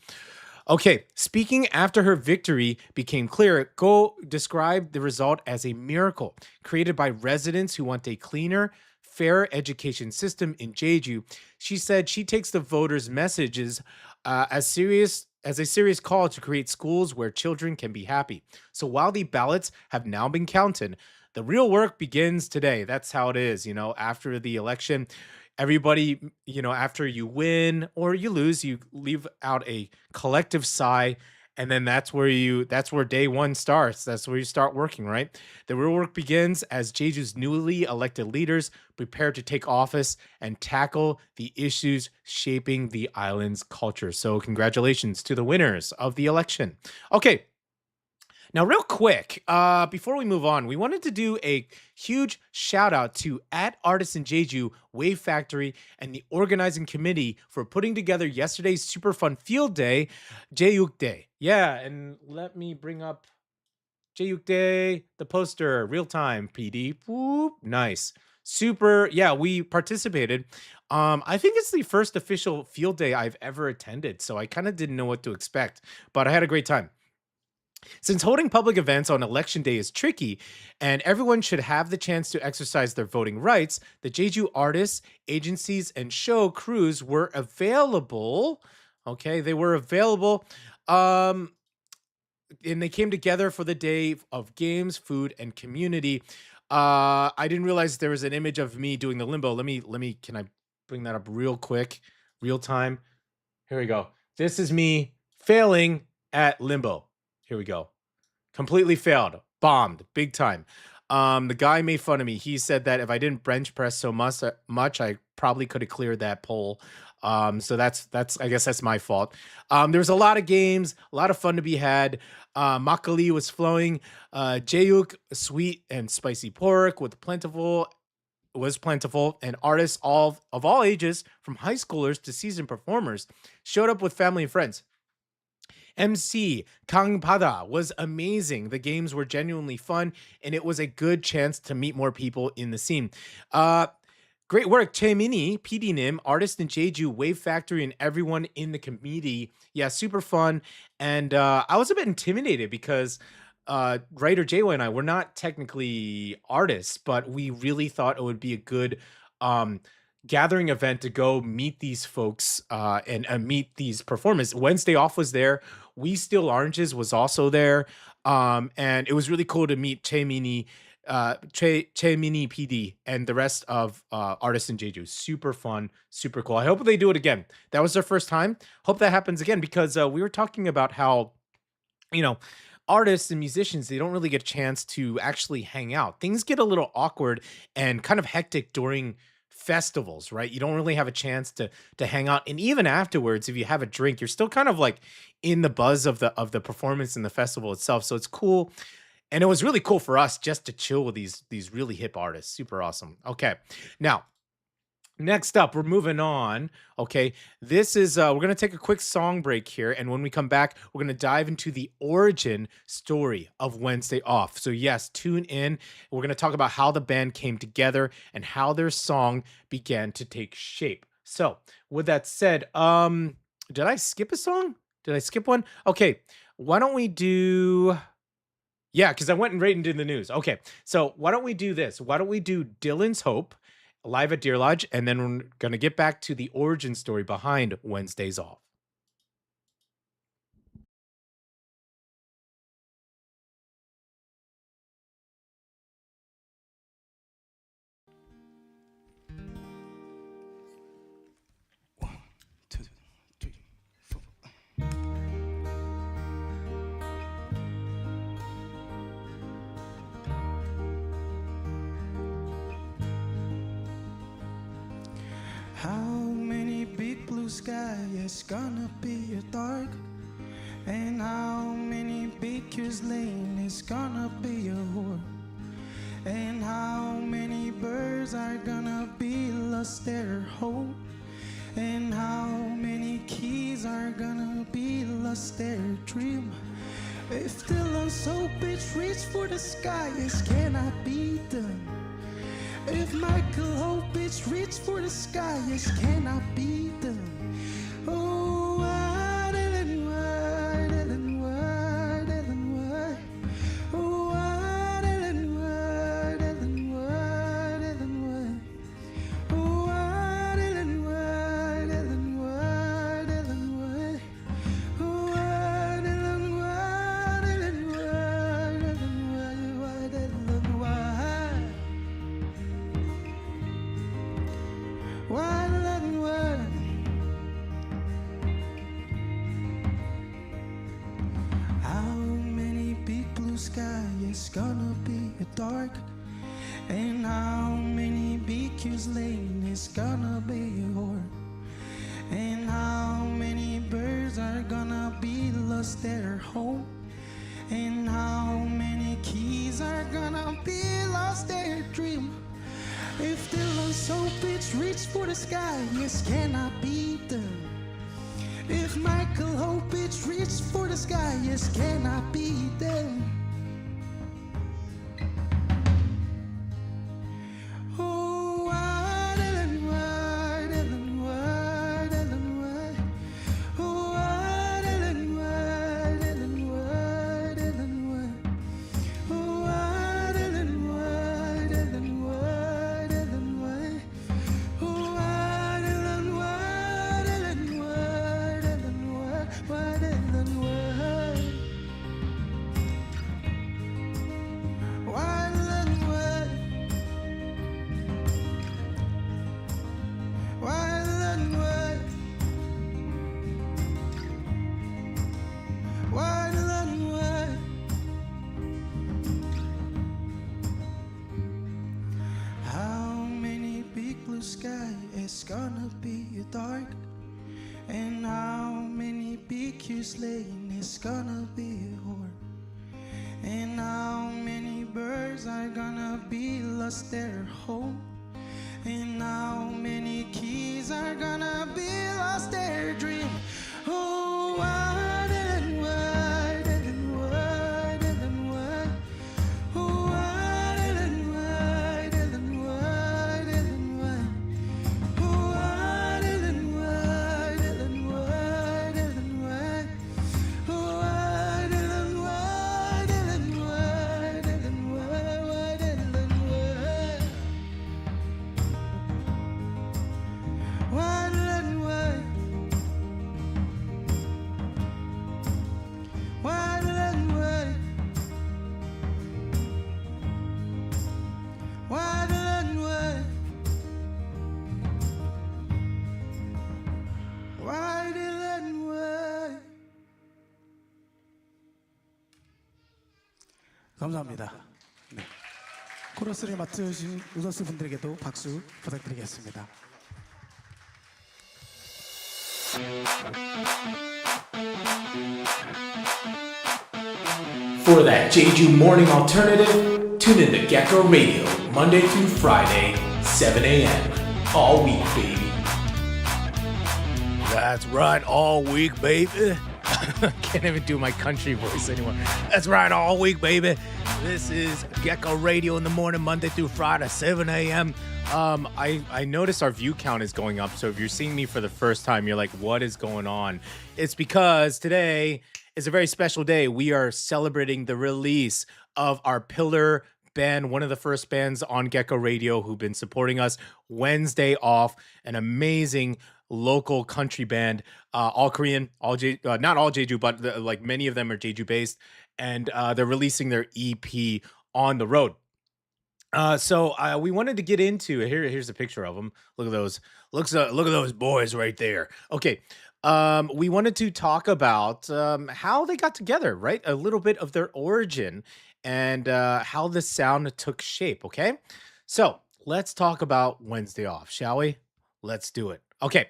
Okay, speaking after her victory became clear, Go described the result as a miracle created by residents who want a cleaner, fair education system in Jeju. She said she takes the voters' messages as a serious call to create schools where children can be happy. So while the ballots have now been counted, the real work begins today. That's how it is, after the election. Everybody, after you win or you lose, you leave out a collective sigh, and then that's where day one starts. That's where you start working, right? The real work begins as Jeju's newly elected leaders prepare to take office and tackle the issues shaping the island's culture. So congratulations to the winners of the election. Okay, now, real quick, before we move on, we wanted to do a huge shout out to @Artists in Jeju, Wave Factory, and the organizing committee for putting together yesterday's super fun field day, Jejuk Day. Yeah, and let me bring up Jejuk Day, the poster, real time, PD. Whoop, nice. Super. Yeah, we participated. I think it's the first official field day I've ever attended, so I kind of didn't know what to expect, but I had a great time. Since holding public events on election day is tricky and everyone should have the chance to exercise their voting rights, the Jeju artists, agencies, and show crews were available. Okay, they were available. Um, and they came together for the day of games, food, and community. I didn't realize there was an image of me doing the limbo. Can I bring that up real quick? Real time. Here we go. This is me failing at limbo. Here we go. Completely failed. Bombed. Big time. The guy made fun of me. He said that if I didn't bench press so much, I probably could have cleared that pole. So that's I guess that's my fault. There was a lot of games, a lot of fun to be had. Makgeolli was flowing. Jejuk, sweet and spicy pork with plentiful and artists of all ages, from high schoolers to seasoned performers, showed up with family and friends. MC Kang Pada was amazing. The games were genuinely fun, and it was a good chance to meet more people in the scene. Great work, Chae-Mini, PD Nim, Artist in Jeju, Wave Factory, and everyone in the community. Yeah, super fun. And I was a bit intimidated because writer Jaywon and I were not technically artists, but we really thought it would be a good gathering event to go meet these folks and meet these performers. Wednesday Off was there. We Steal Oranges was also there. And it was really cool to meet Chae-Mini PD and the rest of Artists in Jeju. Super fun, super cool. I hope they do it again. That was their first time. Hope that happens again, because we were talking about how, artists and musicians, they don't really get a chance to actually hang out. Things get a little awkward and kind of hectic during festivals, right? You don't really have a chance to hang out, and even afterwards, if you have a drink, you're still kind of like in the buzz of the performance and the festival itself. So it's cool. And it was really cool for us just to chill with these really hip artists. Super awesome. Okay. Now, next up, we're moving on. Okay. This is we're going to take a quick song break here, and when we come back, we're going to dive into the origin story of Wednesday Off. So yes, tune in. We're going to talk about how the band came together and how their song began to take shape. So, with that said, did I skip a song? Did I skip one? Okay. Why don't we do Yeah, because I went right into the news. Okay, so why don't we do this? Why don't we do Dylan's Hope live at Deerlodge, and then we're going to get back to the origin story behind Wednesdays Off. How many big blue skies gonna be dark? And how many bakers lane is gonna be a whore? And how many birds are gonna be lost their home? And how many keys are gonna be lost their dream? If the lost hope bitch reach for the sky, it cannot be done. If Michael Hope bitch reach for the sky, it cannot be done. Oh, why, Ellen, why, Ellen, why, Ellen, why? Oh, why, Ellen, why, Ellen, why, Ellen, why? Oh, why, Ellen, why, Ellen, why, Ellen, why? Oh, why, Ellen, why, Ellen, why, Ellen, why, Ellen, why? Why, Ellen, why? How many big blue skies gonna be dark? And how many BQ's lane is gonna be a whore? And how many birds are gonna be lost their home? And how many keys are gonna be lost their dream? If the lost hope bitch reach for the sky, yes, cannot be done. If Michael Hope bitch reach for the sky, yes, cannot be done. Oh, why, Ellen, why, Ellen, why, Ellen, why? Oh, why, Ellen, why, Ellen, why, Ellen, why? Oh, why, Ellen, why, Ellen, why, Ellen, why? Oh, why, Ellen, why, Ellen, why, Ellen, why, why, Ellen, why? Why, Ellen, why? Why, Ellen, why? Why, Ellen, why? How many big blue sky is gonna be dark? And how many BQ's lane is gonna be a whore? And how many birds are gonna be lost their home? And how many keys are gonna be lost their dream? Oh, why, Ellen, why, Ellen, why, Ellen, why? Oh, why, Ellen, why, Ellen, why, Ellen, why? Oh, why, Ellen, why, Ellen, why, Ellen, why? Oh, why, Ellen, why, Ellen, why, Ellen, why, why, Ellen, why? Why, Ellen, why? Why, Ellen, why? Why, Ellen, why? Why, Ellen, why? 감사합니다. 네. 코러스를 맡으신 우더스 분들에게도 박수 부탁드리겠습니다. For that Jeju morning alternative, tune in to Gecko Radio, Monday through Friday, 7 a.m. All week, baby. That's right, all week, baby. Can't even do my country voice anymore. That's right, all week, baby. This is Gecko Radio in the morning, Monday through Friday, 7 a.m. I notice our view count is going up. So if you're seeing me for the first time, you're like, what is going on? It's because today is a very special day. We are celebrating the release of our pillar band, one of the first bands on Gecko Radio who've been supporting us. Wednesday Off, an amazing local country band, all Korean, not all Jeju, but like many of them are Jeju based, and they're releasing their EP on the road. So we wanted to get into here's a picture of them. Look at those. Look at those boys right there. Okay. We wanted to talk about how they got together, right? A little bit of their origin and how the sound took shape. Okay. So let's talk about Wednesday Off, shall we? Let's do it. Okay.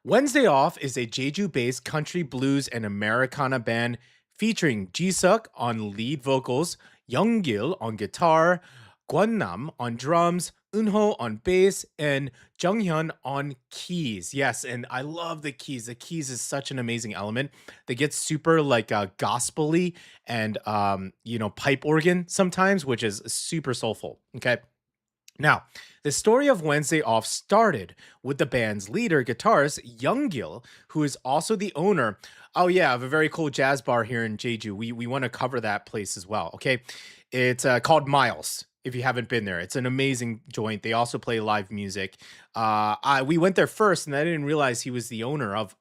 Wednesday Off is a Jeju-based country blues and Americana band featuring Ji-suk on lead vocals, Young-gil on guitar, Gwon-nam on drums, Eunho on bass, and Jung-hyun on keys. Yes, and I love the keys. The keys is such an amazing element. They get super like gospel-y and pipe organ sometimes, which is super soulful. Okay. Now, the story of Wednesday Off started with the band's leader, guitarist Young-gil, who is also the owner, of a very cool jazz bar here in Jeju. We want to cover that place as well, okay? It's called Miles, if you haven't been there. It's an amazing joint. They also play live music. We went there first, and I didn't realize he was the owner of,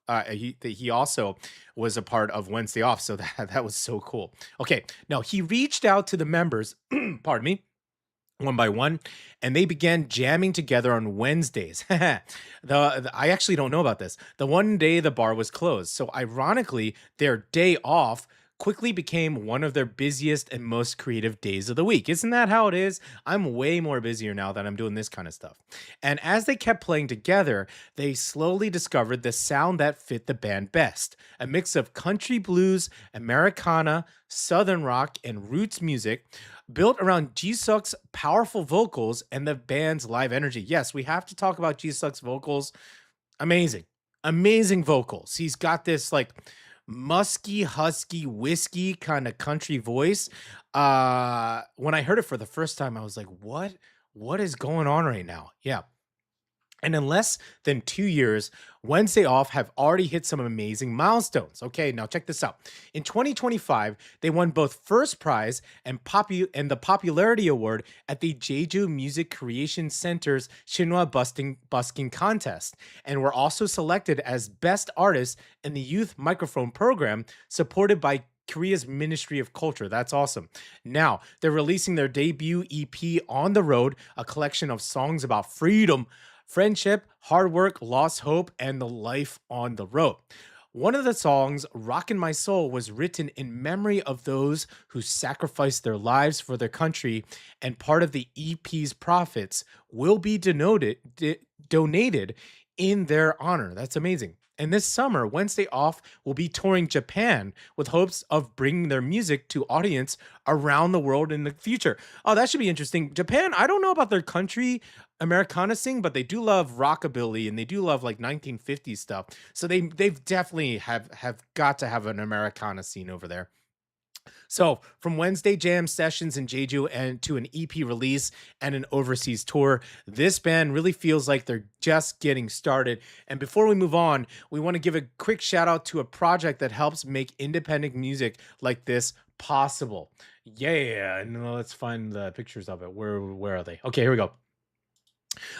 he also was a part of Wednesday Off, so that was so cool. Okay, now he reached out to the members, pardon me, one by one, and they began jamming together on Wednesdays. I actually don't know about this. The one day the bar was closed. So ironically, their day off quickly became one of their busiest and most creative days of the week. Isn't that how it is? I'm way more busier now that I'm doing this kind of stuff. And as they kept playing together, they slowly discovered the sound that fit the band best. A mix of country blues, Americana, southern rock, and roots music built around Jisuk's powerful vocals and the band's live energy. Yes, we have to talk about Jisuk's vocals. Amazing. Amazing vocals. He's got this like musky, husky, whiskey kind of country voice. When I heard it for the first time, I was like, what is going on right now? Yeah. And in less than 2 years, Wednesday Off have already hit some amazing milestones. Okay, now check this out. In 2025, they won both first prize and the popularity award at the Jeju Music Creation Center's Shinhwa busking contest, and were also selected as best artists in the youth microphone program supported by Korea's Ministry of Culture. That's awesome. Now, they're releasing their debut EP On the Road, a collection of songs about freedom, friendship, hard work, lost hope, and the life on the road. One of the songs, Rockin' My Soul, was written in memory of those who sacrificed their lives for their country, and part of the EP's profits will be donated in their honor. That's amazing. And this summer, Wednesday Off will be touring Japan with hopes of bringing their music to audience around the world in the future. Oh, that should be interesting. Japan, I don't know about their country Americana sing, but they do love rockabilly and they do love like 1950s stuff. So they've definitely have got to have an Americana scene over there. So from Wednesday jam sessions in Jeju and to an EP release and an overseas tour, this band really feels like they're just getting started. And before we move on, we want to give a quick shout out to a project that helps make independent music like this possible. Yeah, and let's find the pictures of it. Where are they? Okay, here we go.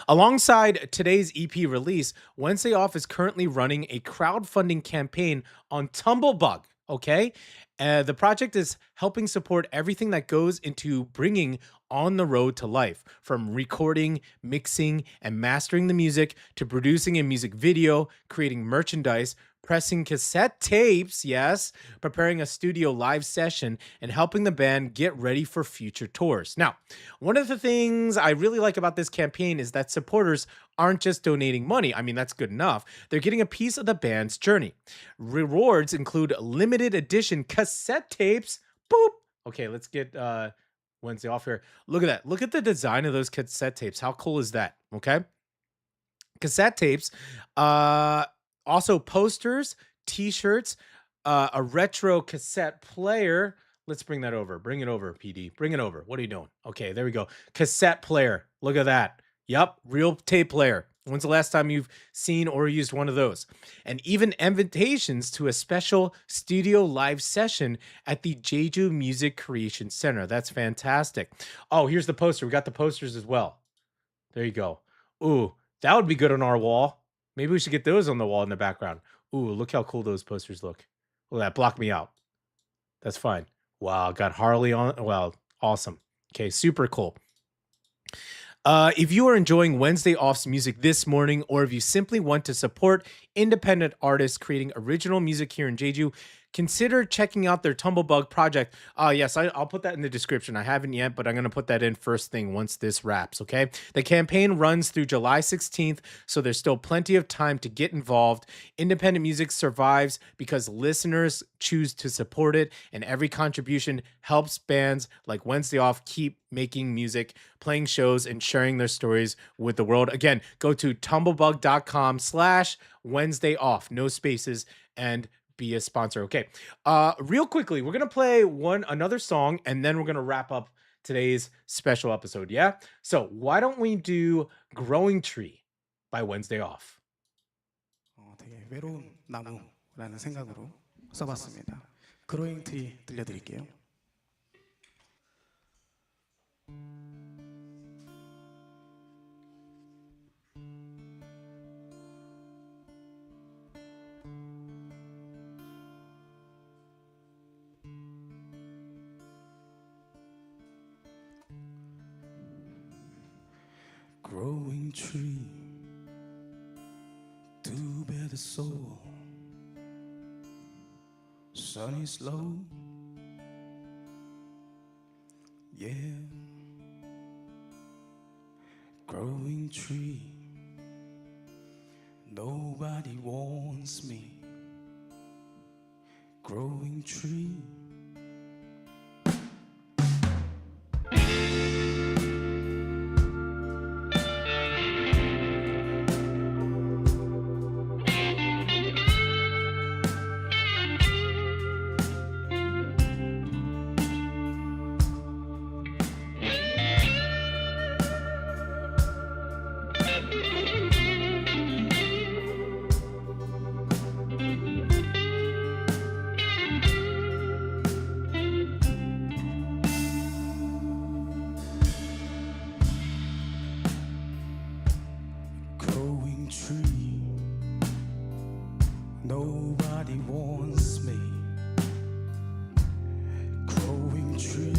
Alongside today's EP release, Wednesday Off is currently running a crowdfunding campaign on Tumblbug. Okay, the project is helping support everything that goes into bringing On the Road to life, from recording, mixing, and mastering the music to producing a music video, creating merchandise, pressing cassette tapes, yes, preparing a studio live session, and helping the band get ready for future tours. Now, one of the things I really like about this campaign is that supporters aren't just donating money. I mean, that's good enough. They're getting a piece of the band's journey. Rewards include limited edition cassette tapes. Boop. Okay, let's get Wednesday Off here. Look at that. Look at the design of those cassette tapes. How cool is that? Okay. Cassette tapes, also posters, t-shirts, a retro cassette player. Let's bring that over. Bring it over, PD. Bring it over. What are you doing? Okay, there we go. Cassette player. Look at that. Yep, real tape player. When's the last time you've seen or used one of those? And even invitations to a special studio live session at the Jeju Music Creation Center. That's fantastic. Oh, here's the poster. We got the posters as well. There you go. Ooh, that would be good on our wall. Maybe we should get those on the wall in the background. Ooh, look how cool those posters look. Look at that. Block me out. That's fine. Wow, got Harley on. Well, awesome. Okay, super cool. If you are enjoying Wednesday Off's music this morning, or if you simply want to support independent artists creating original music here in Jeju, consider checking out their Tumblbug project. Yes, I'll put that in the description. I haven't yet, but I'm going to put that in first thing once this wraps, okay? The campaign runs through July 16th, so there's still plenty of time to get involved. Independent music survives because listeners choose to support it, and every contribution helps bands like Wednesday Off keep making music, playing shows, and sharing their stories with the world. Again, go to tumblebug.com/Wednesday Off, no spaces, and be a sponsor. Okay. Real quickly, we're gonna play another song, and then we're gonna wrap up today's special episode. Yeah. So why don't we do "Growing Tree" by Wednesday Off? 되게 외로운 나무라는 생각으로 써봤습니다. 그로잉 트리 들려드릴게요. Growing tree, too bad the soul. Sun is low, yeah. Growing tree, nobody wants me. Growing tree. Nobody wants me. Growing tree,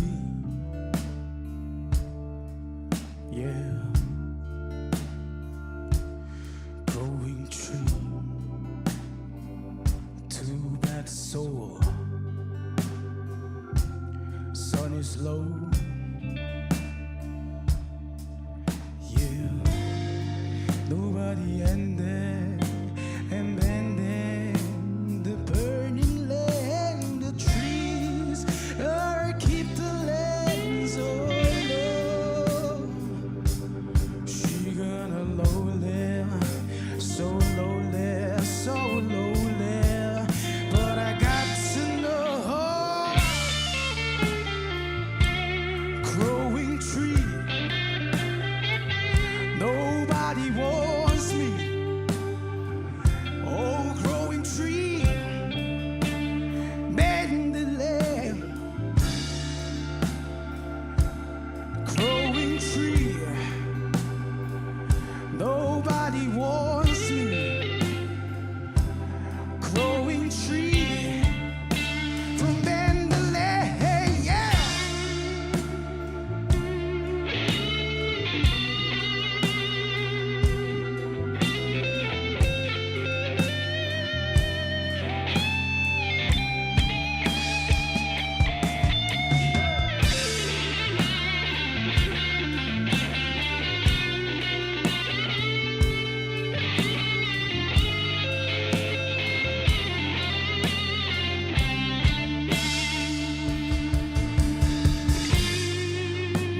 yeah. Growing tree, too bad soul. Sun is low, yeah. Nobody ended. And then the burning land, the trees are keep the land so low. She gonna lowly, so lowly, so lowly. But I got to know, growing tree, nobody wants me. Oh, growing tree, bend the land. Growing tree, nobody wants me. Growing tree, from bend the land, yeah.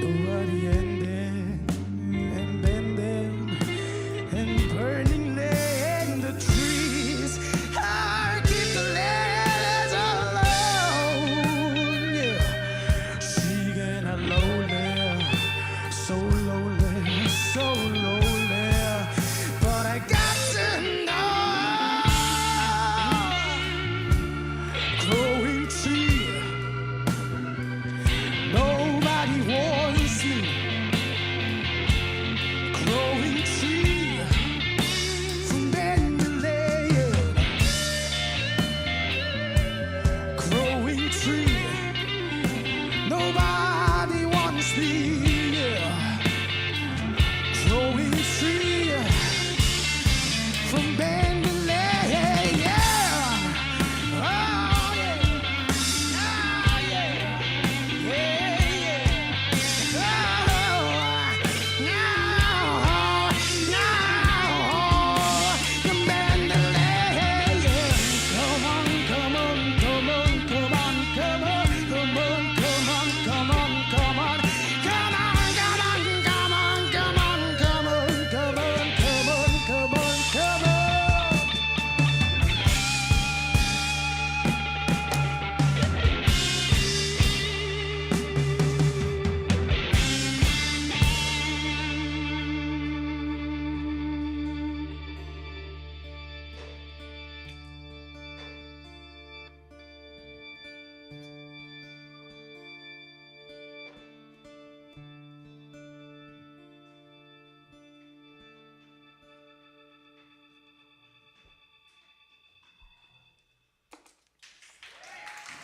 Nobody ended and bending and burning land. The trees are keep the land alone. Yeah, she gonna lowly, so lowly, so lowly. But I got to know, growing tree, nobody wants me. Growing tree, from bend the land. Growing tree, nobody wants me. Yeah. Growing tree, from bend the land. Yeah. Oh, yeah.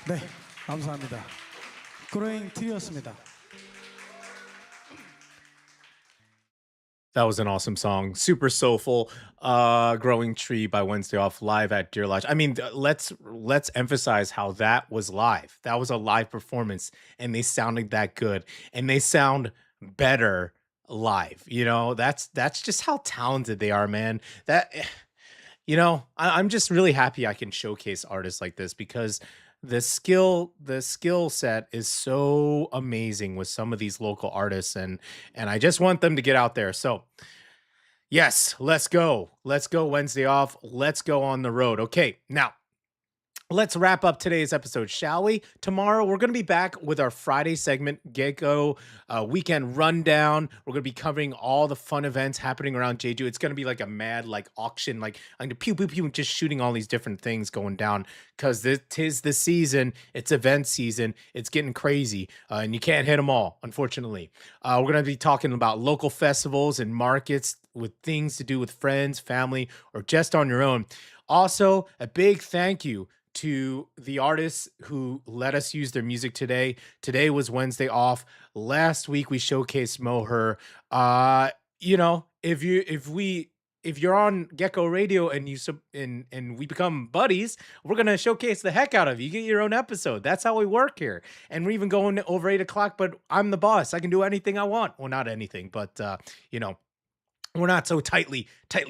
네, 감사합니다. 그로잉 트리였습니다. That was an awesome song. Super soulful. Growing Tree by Wednesday Off live at Deerlodge. I mean, let's emphasize how that was live. That was a live performance and they sounded that good and they sound better live. You know, that's just how talented they are, man. I'm just really happy I can showcase artists like this because the skill set is so amazing with some of these local artists and I just want them to get out there. So, yes, let's go. Let's go Wednesday Off. Let's go on the road. Okay, now let's wrap up today's episode, shall we? Tomorrow, we're going to be back with our Friday segment, Gecko Weekend Rundown. We're going to be covering all the fun events happening around Jeju. It's going to be like a mad auction, like I'm gonna pew, pew, pew, just shooting all these different things going down because tis the season. It's event season. It's getting crazy, and you can't hit them all, unfortunately. We're going to be talking about local festivals and markets with things to do with friends, family, or just on your own. Also, a big thank you to the artists who let us use their music today. Today was Wednesday Off. Last week we showcased Moher. If you're on Gecko Radio and and we become buddies, we're gonna showcase the heck out of you. You get your own episode. That's how we work here. And we're even going over 8 o'clock. But I'm the boss. I can do anything I want. Well, not anything, but we're not so tightly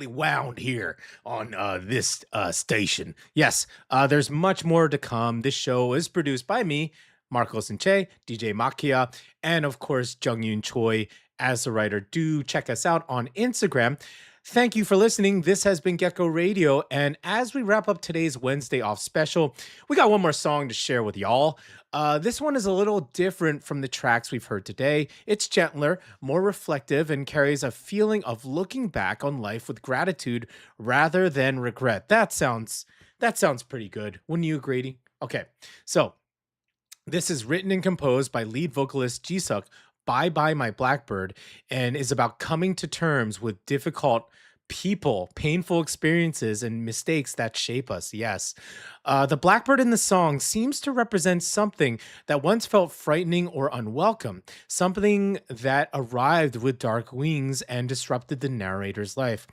wound here on this station. Yes, there's much more to come. This show is produced by me, Marcos and Che, DJ Makia, and of course, Jungyoon Choi as the writer. Do check us out on Instagram. Thank you for listening. This has been Gecko Radio. And as we wrap up today's Wednesday Off special, we got one more song to share with y'all. This one is a little different from the tracks we've heard today. It's gentler, more reflective, and carries a feeling of looking back on life with gratitude rather than regret. That sounds pretty good. Wouldn't you agree? Okay, so this is written and composed by lead vocalist Jisuk, Bye My Blackbird, and is about coming to terms with difficult people, painful experiences, and mistakes that shape us. Yes. The blackbird in the song seems to represent something that once felt frightening or unwelcome, something that arrived with dark wings and disrupted the narrator's life.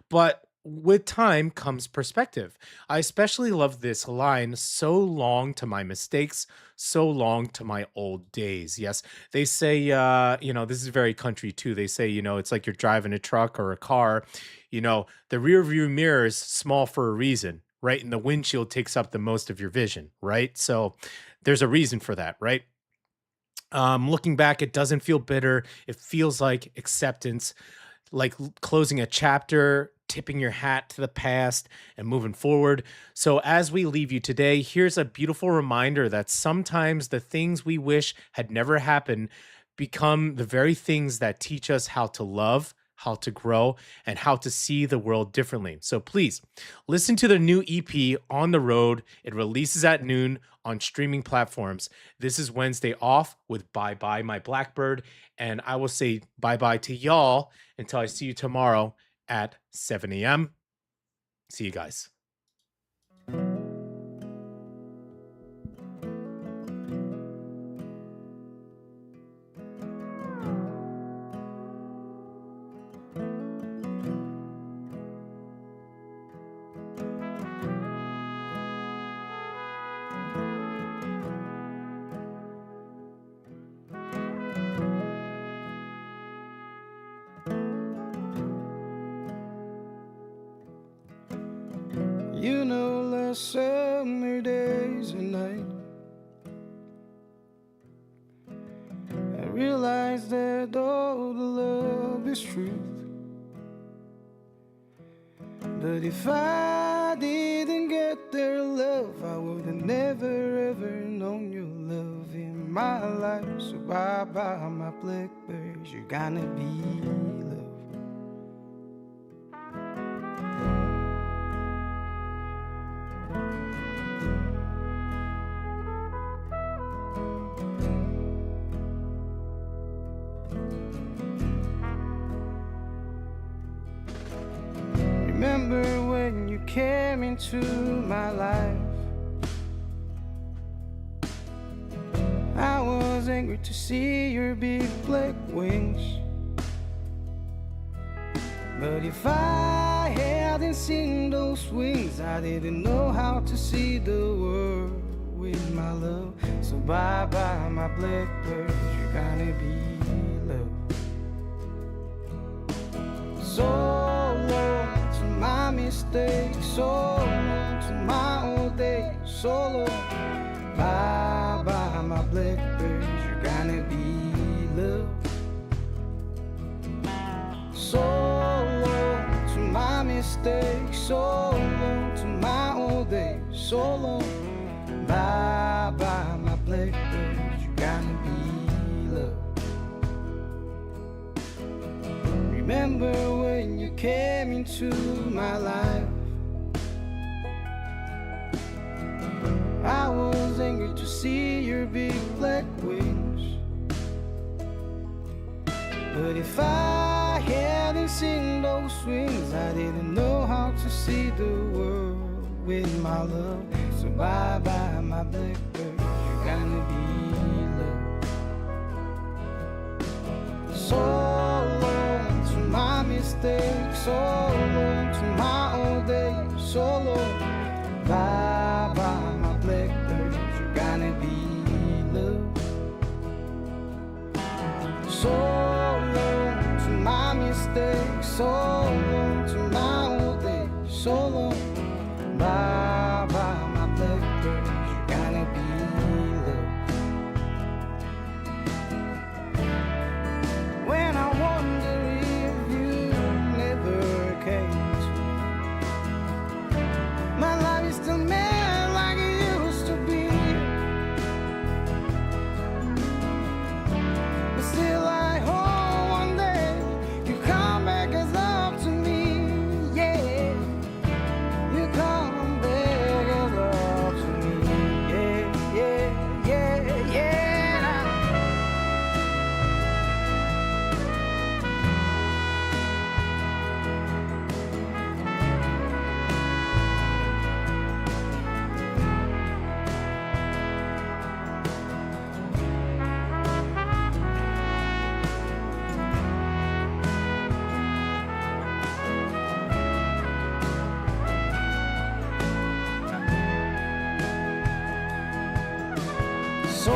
But with time comes perspective. I especially love this line, so long to my mistakes, so long to my old days. Yes, they say, this is very country too. They say, it's like you're driving a truck or a car, the rear view mirror is small for a reason, right? And the windshield takes up the most of your vision, right? So there's a reason for that, right? Looking back, it doesn't feel bitter. It feels like acceptance, like closing a chapter, tipping your hat to the past and moving forward. So as we leave you today, here's a beautiful reminder that sometimes the things we wish had never happened become the very things that teach us how to love, how to grow, and how to see the world differently. So please listen to the new EP On the Road. It releases at noon on streaming platforms. This is Wednesday Off with Bye Bye My Blackbird. And I will say bye-bye to y'all until I see you tomorrow at 7 a.m. See you guys. Last summer days and night, I realized that all the love is truth. But if I didn't get their love, I would have never ever known your love in my life. So bye bye my blackbird, you're gonna be loved. Remember when you came into my life, angry to see your big black wings. But if I hadn't seen those wings, I didn't know how to see the world with my love. So bye bye my blackbird, you're gonna be loved. So long to my mistakes, so long to my old days, so long. Bye bye my blackbird, you're gonna be loved. So long to my mistakes, so long to my old days, so long. Bye bye my blackbird, you're gonna be loved. Remember when you came into my life, I was angry to see your big black wings. But if I hadn't seen those wings, I didn't know how to see the world with my love. So bye bye my blackbird, you're gonna be loved. So long to my mistakes, so long to my old days, so long. Bye bye my blackbird, you're gonna be loved. So long to my mistakes, so long to my old days, so long. Bye bye my blackbird, you're gonna be loved. When I wonder if you never came to me, my life is still mad like it used to be. But still I hope one day you come back as love to me. Yeah, you come back as love to me. Yeah, yeah, yeah, yeah. So